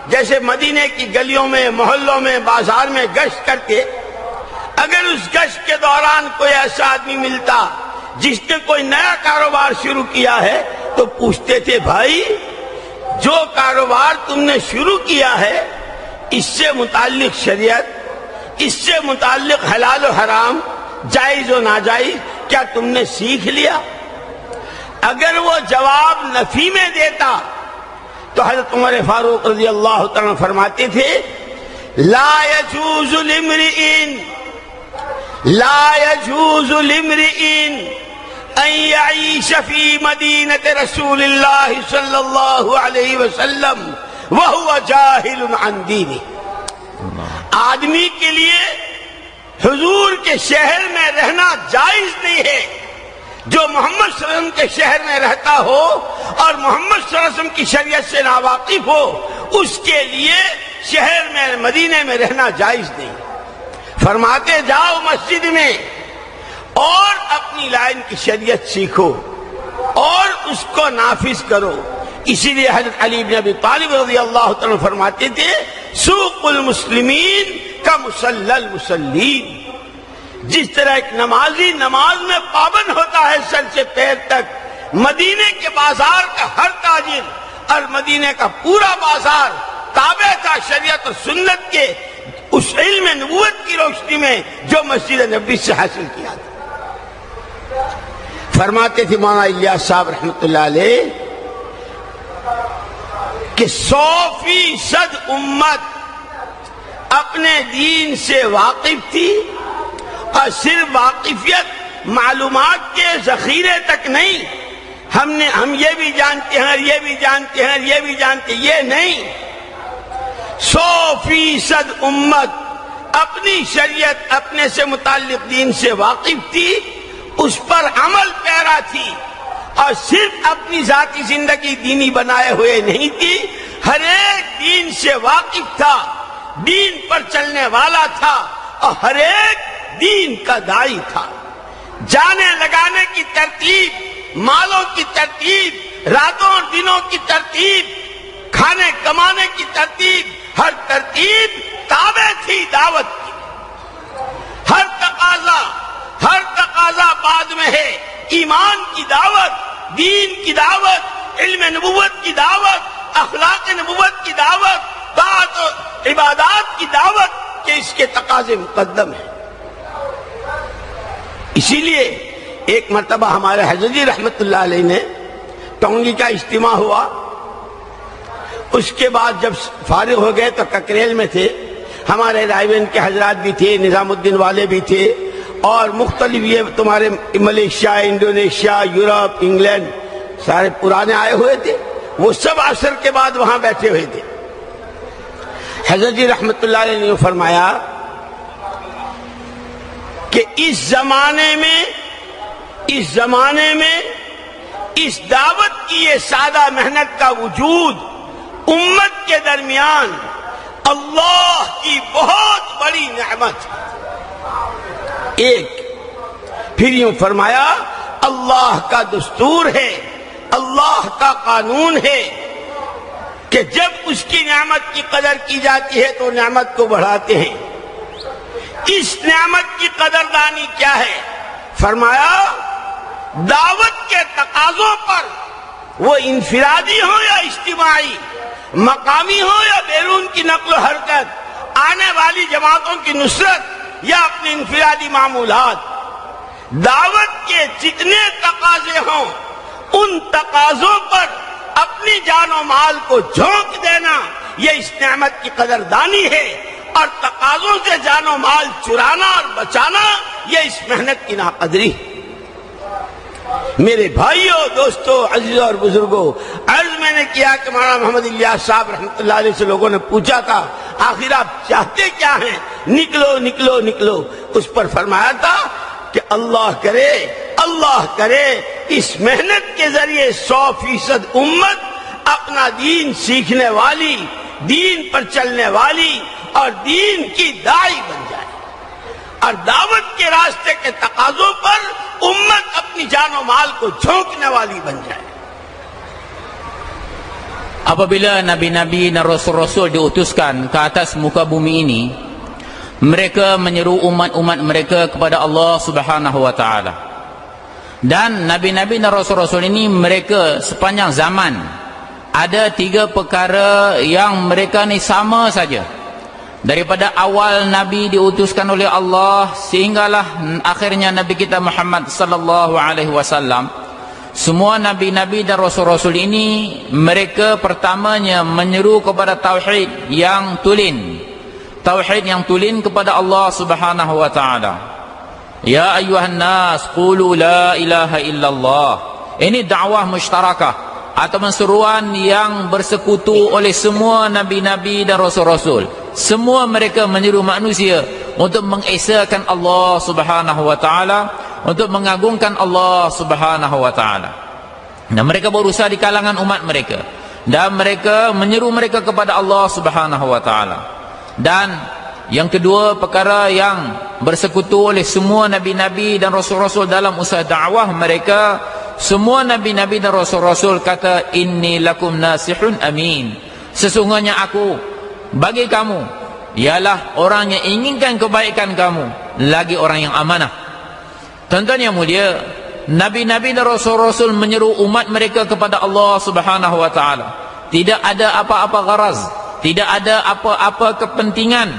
جیسے مدینے کی گلیوں میں، محلوں میں، بازار میں گشت کرتے، اگر اس گشت کے دوران کوئی ایسا آدمی ملتا جس نے کوئی نیا کاروبار شروع کیا ہے تو پوچھتے تھے بھائی جو کاروبار تم نے شروع کیا ہے اس سے متعلق شریعت، اس سے متعلق حلال و حرام، جائز و ناجائز کیا تم نے سیکھ لیا؟ اگر وہ جواب نفی میں دیتا تو حضرت عمر فاروق رضی اللہ تعالیٰ فرماتے تھے لا يجوز لامرئ ان يعيش في مدينة رسول الله صلى الله عليه وسلم وهو جاهل عن دينه۔ آدمی کے لیے حضور کے شہر میں رہنا جائز نہیں ہے، جو محمد صلی اللہ علیہ وسلم کے شہر میں رہتا ہو اور محمد صلی اللہ علیہ وسلم کی شریعت سے ناواقف ہو اس کے لیے شہر میں، مدینے میں رہنا جائز نہیں۔ فرماتے جاؤ مسجد میں اور اپنی لائن کی شریعت سیکھو اور اس کو نافذ کرو۔ اسی لیے حضرت علی بن ابی طالب رضی اللہ عنہ فرماتے تھے سوق المسلمین کا مصلی المصلین، جس طرح ایک نمازی نماز میں پابند ہوتا ہے سر سے پیر تک، مدینے کے بازار کا ہر تاجر اور مدینے کا پورا بازار تابع تھا شریعت و سنت کے اس علم نبوت کی روشنی میں جو مسجد نبوی سے حاصل کیا تھا۔ فرماتے تھے مولانا الیاس صاحب رحمۃ اللہ علیہ کہ 100% امت اپنے دین سے واقف تھی، اور صرف واقفیت معلومات کے ذخیرے تک نہیں ہم یہ بھی جانتے ہیں، یہ بھی جانتے ہیں، یہ بھی جانتے ہیں، یہ نہیں. 100% امت اپنی شریعت، اپنے سے متعلق دین سے واقف تھی، اس پر عمل پیرا تھی، اور صرف اپنی ذاتی زندگی دینی بنائے ہوئے نہیں تھی، ہر ایک دین سے واقف تھا، دین پر چلنے والا تھا، اور ہر ایک دین کا داعی تھا. جانے لگانے کی ترتیب، مالوں کی ترتیب، راتوں اور دنوں کی ترتیب، کھانے کمانے کی ترتیب، ہر ترتیب تابع تھی دعوت کی. ہر تقاضا بعد میں ہے. ایمان کی دعوت، دین کی دعوت، علم نبوت کی دعوت، اخلاق نبوت کی دعوت، طاعت و عبادات کی دعوت، کہ اس کے تقاضے مقدم ہیں. اسی لیے ایک مرتبہ ہمارے حضرت جی رحمت اللہ علیہ نے ٹونگی کا اجتماع ہوا. اس کے بعد جب فارغ ہو گئے تو ککریل میں تھے، ہمارے رائے کے حضرات بھی تھے، نظام الدین والے بھی تھے، اور مختلف یہ تمہارے ملیشیا، انڈونیشیا، یورپ، انگلینڈ سارے پرانے آئے ہوئے تھے. وہ سب عصر کے بعد وہاں بیٹھے ہوئے تھے. حضرت جی رحمت اللہ علیہ نے فرمایا کہ اس زمانے میں اس دعوت کی یہ سادہ محنت کا وجود امت کے درمیان اللہ کی بہت بڑی نعمت ہے. ایک پھر یوں فرمایا، اللہ کا دستور ہے، اللہ کا قانون ہے کہ جب اس کی نعمت کی قدر کی جاتی ہے تو نعمت کو بڑھاتے ہیں. اس نعمت کی قدردانی کیا ہے؟ فرمایا دعوت کے تقاضوں پر، وہ انفرادی ہو یا اجتماعی، مقامی ہو یا بیرون کی نقل و حرکت، آنے والی جماعتوں کی نصرت یا اپنے انفرادی معمولات، دعوت کے جتنے تقاضے ہوں ان تقاضوں پر اپنی جان و مال کو جھونک دینا، یہ اس نعمت کی قدردانی ہے. اور تقاضوں سے جان و مال چرانا اور بچانا، یہ اس محنت کی ناقدری. میرے بھائیوں، دوستوں، عزیزوں اور بزرگوں، عرض میں نے کیا کہ مولانا محمد الیاس صاحب رحمۃ اللہ علیہ سے لوگوں نے پوچھا تھا آخر آپ چاہتے کیا ہیں؟ نکلو نکلو نکلو. اس پر فرمایا تھا کہ اللہ کرے اس محنت کے ذریعے 100% امت اپنا دین سیکھنے والی، دین پر چلنے والی اور دین کی داعی بن جائے، اور دعوت کے راستے کے تقاضوں پر امت اپنی جان و مال کو جھونکنے والی بن جائے. Apabila nabi-nabi dan rasul-rasul diutuskan ke atas muka bumi ini, mereka menyeru umat-umat mereka kepada Allah Subhanahu wa taala. Dan nabi-nabi dan rasul-rasul ini mereka sepanjang zaman ada 3 perkara yang mereka ni sama saja. Daripada awal Nabi diutuskan oleh Allah sehinggalah akhirnya Nabi kita Muhammad sallallahu alaihi wasallam, semua nabi-nabi dan rasul-rasul ini mereka pertamanya menyeru kepada tauhid yang tulen. Tauhid yang tulen kepada Allah Subhanahu wa taala. Ya ayyuhan nas qulu la ilaha illallah. Ini dakwah musytarakah atau seruan yang bersekutu oleh semua nabi-nabi dan rasul-rasul. Semua mereka menyeru manusia untuk mengesahkan Allah Subhanahu wa taala, untuk mengagungkan Allah Subhanahu wa taala. Dan mereka berusaha di kalangan umat mereka, dan mereka menyeru mereka kepada Allah Subhanahu wa taala. Dan yang kedua, perkara yang bersekutu oleh semua nabi-nabi dan rasul-rasul dalam usaha dakwah mereka, semua nabi-nabi dan rasul-rasul kata inni lakum nasihun amin. Sesungguhnya aku bagi kamu ialah orang yang inginkan kebaikan kamu, lagi orang yang amanah. Tuan-tuan yang mulia, nabi-nabi dan rasul-rasul menyeru umat mereka kepada Allah Subhanahu wa taala. Tidak ada apa-apa gharaz, tidak ada apa-apa kepentingan.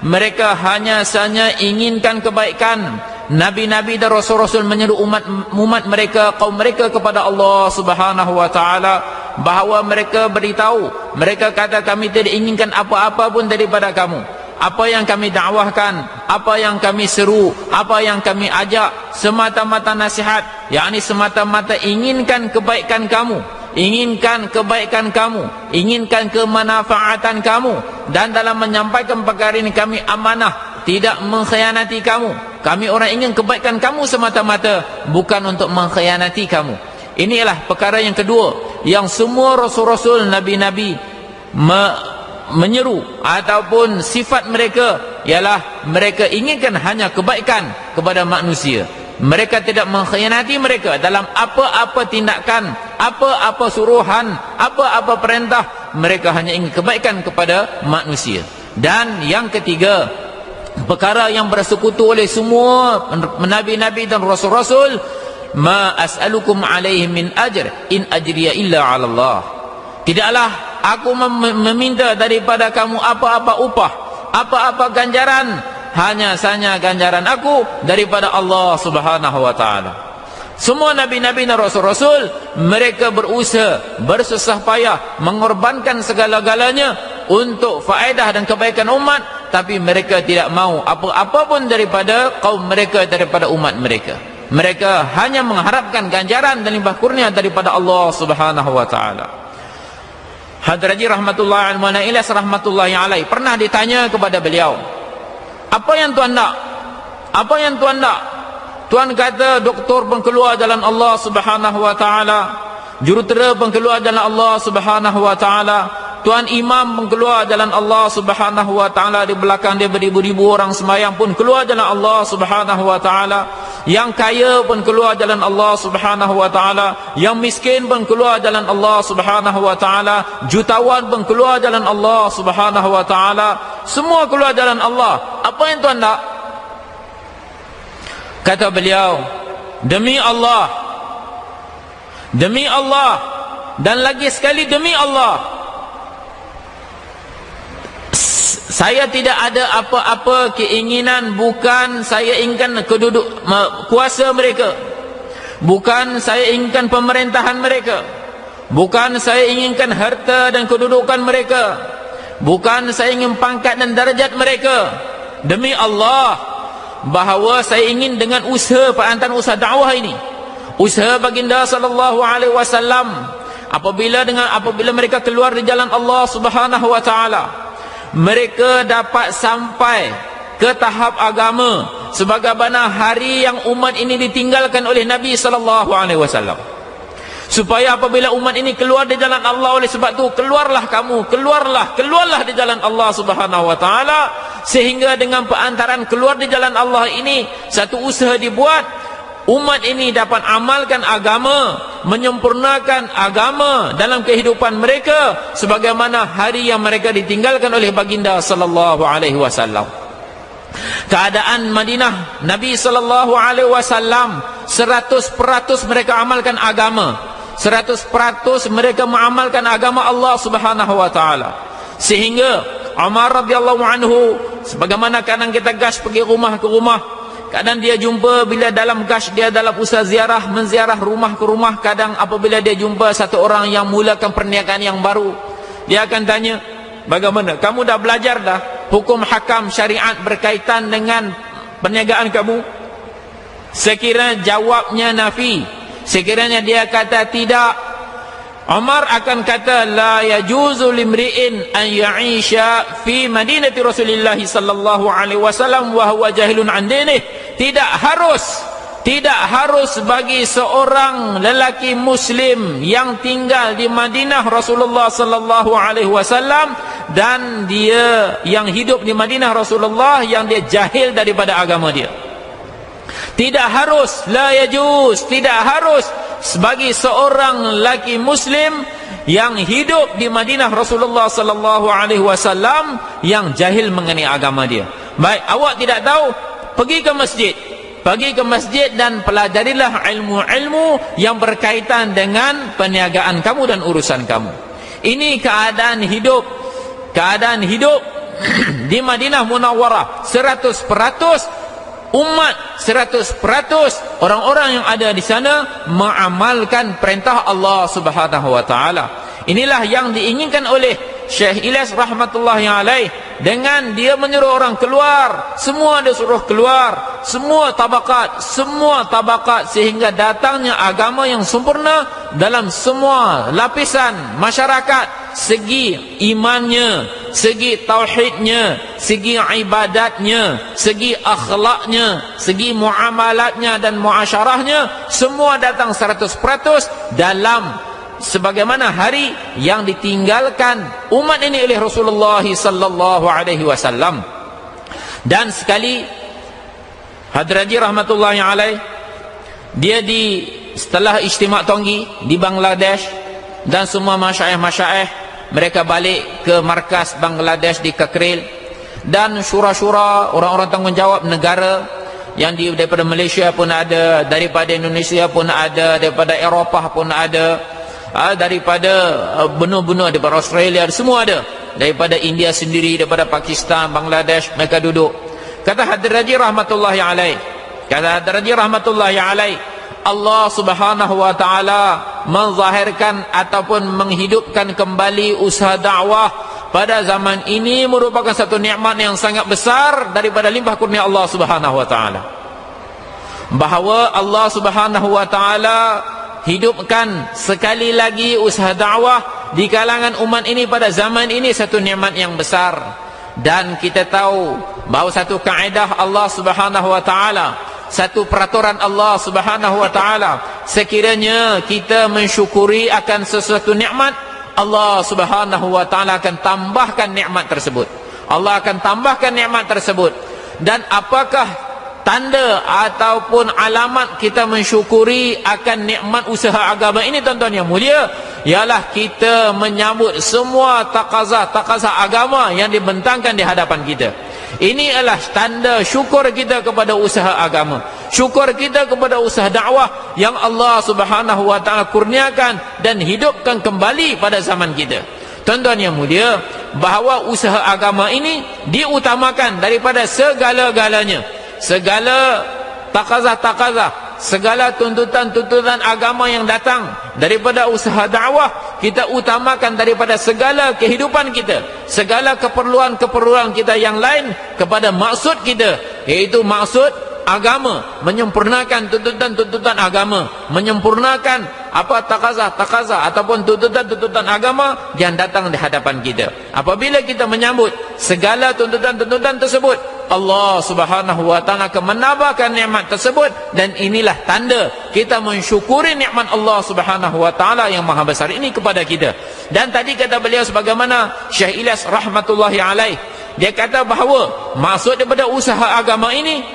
Mereka hanya saja inginkan kebaikan. Nabi-nabi dan rasul-rasul menyeru umat mereka, kaum mereka kepada Allah Subhanahu wa taala, bahawa mereka beritahu, mereka kata kami tidak inginkan apa-apa pun daripada kamu. Apa yang kami dakwahkan apa yang kami seru, apa yang kami ajak, semata-mata nasihat, yakni semata-mata inginkan kebaikan kamu, inginkan kebaikan kamu, inginkan kemanfaatan kamu. Dan dalam menyampaikan perkara ini kami amanah, tidak mengkhianati kamu. Kami orang ingin kebaikan kamu semata-mata, bukan untuk mengkhianati kamu. Inilah perkara yang kedua yang semua rasul-rasul, nabi-nabi menyeru, ataupun sifat mereka ialah mereka inginkan hanya kebaikan kepada manusia. Mereka tidak mengkhianati mereka dalam apa-apa tindakan, apa-apa suruhan, apa-apa perintah. Mereka hanya ingin kebaikan kepada manusia. Dan yang ketiga, perkara yang bersekutu oleh semua nabi-nabi dan rasul-rasul, ma as'alukum alaihi min ajr in ajriya illa 'ala Allah. Tidaklah aku meminta daripada kamu apa-apa upah, apa-apa ganjaran, hanya saja ganjaran aku daripada Allah Subhanahu wa taala. Semua nabi-nabi dan rasul-rasul mereka berusaha, bersusah payah, mengorbankan segala-galanya untuk faedah dan kebaikan umat, tapi mereka tidak mau apa-apa pun daripada kaum mereka, daripada umat mereka. Mereka hanya mengharapkan ganjaran dan limpah kurnia daripada Allah Subhanahu wa taala. Hadraji rahmatullahi alaihi, Ilyas rahmatullahi alaihi pernah ditanya kepada beliau, apa yang tuan nak? Apa yang tuan nak? Tuan kata doktor pun keluar jalan Allah Subhanahu wa taala, jurutera pun keluar jalan Allah Subhanahu wa taala, tuan imam pun keluar jalan Allah Subhanahu wa taala, di belakang dia beribu-ribu orang sembahyang pun keluar jalan Allah Subhanahu wa taala, yang kaya pun keluar jalan Allah Subhanahu wa taala, yang miskin pun keluar jalan Allah Subhanahu wa taala, jutawan pun keluar jalan Allah Subhanahu wa taala, semua keluar jalan Allah. Apa yang tuan nak? Kata beliau, demi Allah, demi Allah, dan lagi sekali demi Allah, saya tidak ada apa-apa keinginan, bukan saya inginkan kuasa mereka, bukan saya inginkan pemerintahan mereka, bukan saya inginkan harta dan kedudukan mereka, bukan saya ingin pangkat dan darjat mereka. Demi Allah, bahawa saya ingin dengan usaha perantaraan usaha dakwah ini, usaha baginda sallallahu alaihi wasallam, apabila mereka keluar di jalan Allah Subhanahu wa taala, mereka dapat sampai ke tahap agama sebagaimana hari yang umat ini ditinggalkan oleh Nabi sallallahu alaihi wasallam. Supaya apabila umat ini keluar di jalan Allah, oleh sebab tu keluarlah kamu, keluarlah di jalan Allah Subhanahu wa taala, sehingga dengan perantaraan keluar di jalan Allah ini satu usaha dibuat, umat ini dapat amalkan agama, menyempurnakan agama dalam kehidupan mereka sebagaimana hari yang mereka ditinggalkan oleh baginda sallallahu alaihi wasallam. Keadaan Madinah, Nabi sallallahu alaihi wasallam 100% mereka amalkan agama, 100% mereka mengamalkan agama Allah Subhanahu wa taala. Sehingga Umar radhiyallahu anhu, sebagaimana kadang kita gas pergi rumah ke rumah, kadang dia jumpa bila dalam gas dia dalam usaha ziarah, menziarah rumah ke rumah, kadang apabila dia jumpa satu orang yang mulakan perniagaan yang baru, dia akan tanya, bagaimana kamu dah belajar dah hukum hakam syariat berkaitan dengan perniagaan kamu? Sekiranya jawabnya nafi, sekiranya dia kata tidak, Umar akan kata, la yajuzu limri'in an ya'isha fi madinati Rasulillah sallallahu alaihi wasallam wa huwa jahilun an dinih. Tidak harus bagi seorang lelaki muslim yang tinggal di Madinah Rasulullah sallallahu alaihi wasallam dan dia yang hidup di Madinah Rasulullah yang dia jahil daripada agama dia. Tidak harus, la yajuz, tidak harus bagi seorang lelaki muslim yang hidup di Madinah Rasulullah sallallahu alaihi wasallam yang jahil mengenai agama dia. Baik, awak tidak tahu, pergi ke masjid dan pelajarilah ilmu-ilmu yang berkaitan dengan perniagaan kamu dan urusan kamu. Ini keadaan hidup di Madinah Munawwarah. 100% umat, 100% orang-orang yang ada di sana mengamalkan perintah Allah Subhanahu wa taala. Inilah yang diinginkan oleh Syekh Ilyas rahmatullahi alaih dengan dia menyuruh orang keluar, semua dia suruh keluar, semua tabakat, sehingga datangnya agama yang sempurna dalam semua lapisan masyarakat, segi imannya, segi tauhidnya, segi ibadatnya, segi akhlaknya, segi muamalatnya dan muasyarahnya, semua datang 100% dalam sebagaimana hari yang ditinggalkan umat ini oleh Rasulullah sallallahu alaihi wasallam. Dan sekali Hadraji rahmatullahi alaih, dia setelah ijtima' Tonggi di Bangladesh, dan semua masyaikh mereka balik ke markas Bangladesh di Kakril, dan syura-syura orang-orang tanggungjawab negara yang daripada Malaysia pun ada, daripada Indonesia pun ada, daripada Eropah pun ada, daripada benua-benua, daripada Australia semua ada, daripada India sendiri, daripada Pakistan, Bangladesh, mereka duduk. Kata Hadraji rahmatullahi alaih, Allah subhanahu wa ta'ala menzahirkan ataupun menghidupkan kembali usaha dakwah pada zaman ini merupakan satu nikmat yang sangat besar daripada limpah kurnia Allah subhanahu wa ta'ala. Bahawa Allah subhanahu wa ta'ala hidupkan sekali lagi usaha dakwah di kalangan umat ini pada zaman ini, satu nikmat yang besar. Dan kita tahu bahawa satu kaedah Allah subhanahu wa ta'ala, satu peraturan Allah subhanahu wa ta'ala, sekiranya kita mensyukuri akan sesuatu nikmat, Allah subhanahu wa ta'ala akan tambahkan nikmat tersebut. Allah akan tambahkan nikmat tersebut. Dan apakah tanda ataupun alamat kita mensyukuri akan nikmat usaha agama ini, tuan-tuan yang mulia? Ialah kita menyambut semua takazah agama yang dibentangkan di hadapan kita. Ini adalah tanda syukur kita kepada usaha agama, syukur kita kepada usaha dakwah yang Allah subhanahu wa ta'ala kurniakan dan hidupkan kembali pada zaman kita. Tuan-tuan yang mulia, bahawa usaha agama ini diutamakan daripada segala-galanya. Segala takazah, segala tuntutan agama yang datang daripada usaha dakwah, kita utamakan daripada segala kehidupan kita, segala keperluan kita yang lain kepada maksud kita, iaitu maksud agama, menyempurnakan tuntutan agama, menyempurnakan apa takazah ataupun tuntutan agama yang datang di hadapan kita. Apabila kita menyambut segala tuntutan tersebut, Allah subhanahu wa ta'ala akan menambahkan nikmat tersebut, dan inilah tanda kita mensyukuri nikmat Allah subhanahu wa ta'ala yang maha besar ini kepada kita. Dan tadi kata beliau sebagaimana Syekh Ilyas rahmatullahi alaih, dia kata bahawa maksud daripada usaha agama ini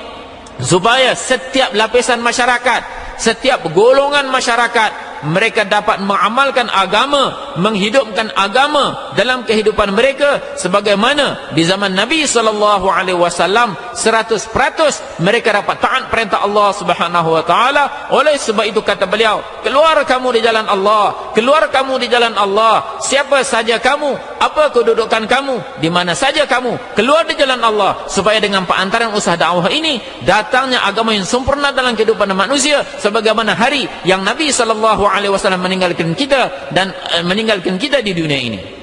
supaya setiap lapisan masyarakat, setiap golongan masyarakat, mereka dapat mengamalkan agama, menghidupkan agama dalam kehidupan mereka sebagaimana di zaman Nabi sallallahu alaihi wasallam 100% mereka dapat taat perintah Allah Subhanahu wa taala. Oleh sebab itu kata beliau, keluar kamu di jalan Allah, keluar kamu di jalan Allah, siapa saja kamu, apa kedudukan kamu, di mana saja kamu, keluar di jalan Allah, supaya dengan perantaran usaha dakwah ini datangnya agama yang sempurna dalam kehidupan manusia sebagaimana hari yang Nabi sallallahu alaihi wasallam meninggalkan kita dan meninggalkan kita di dunia ini.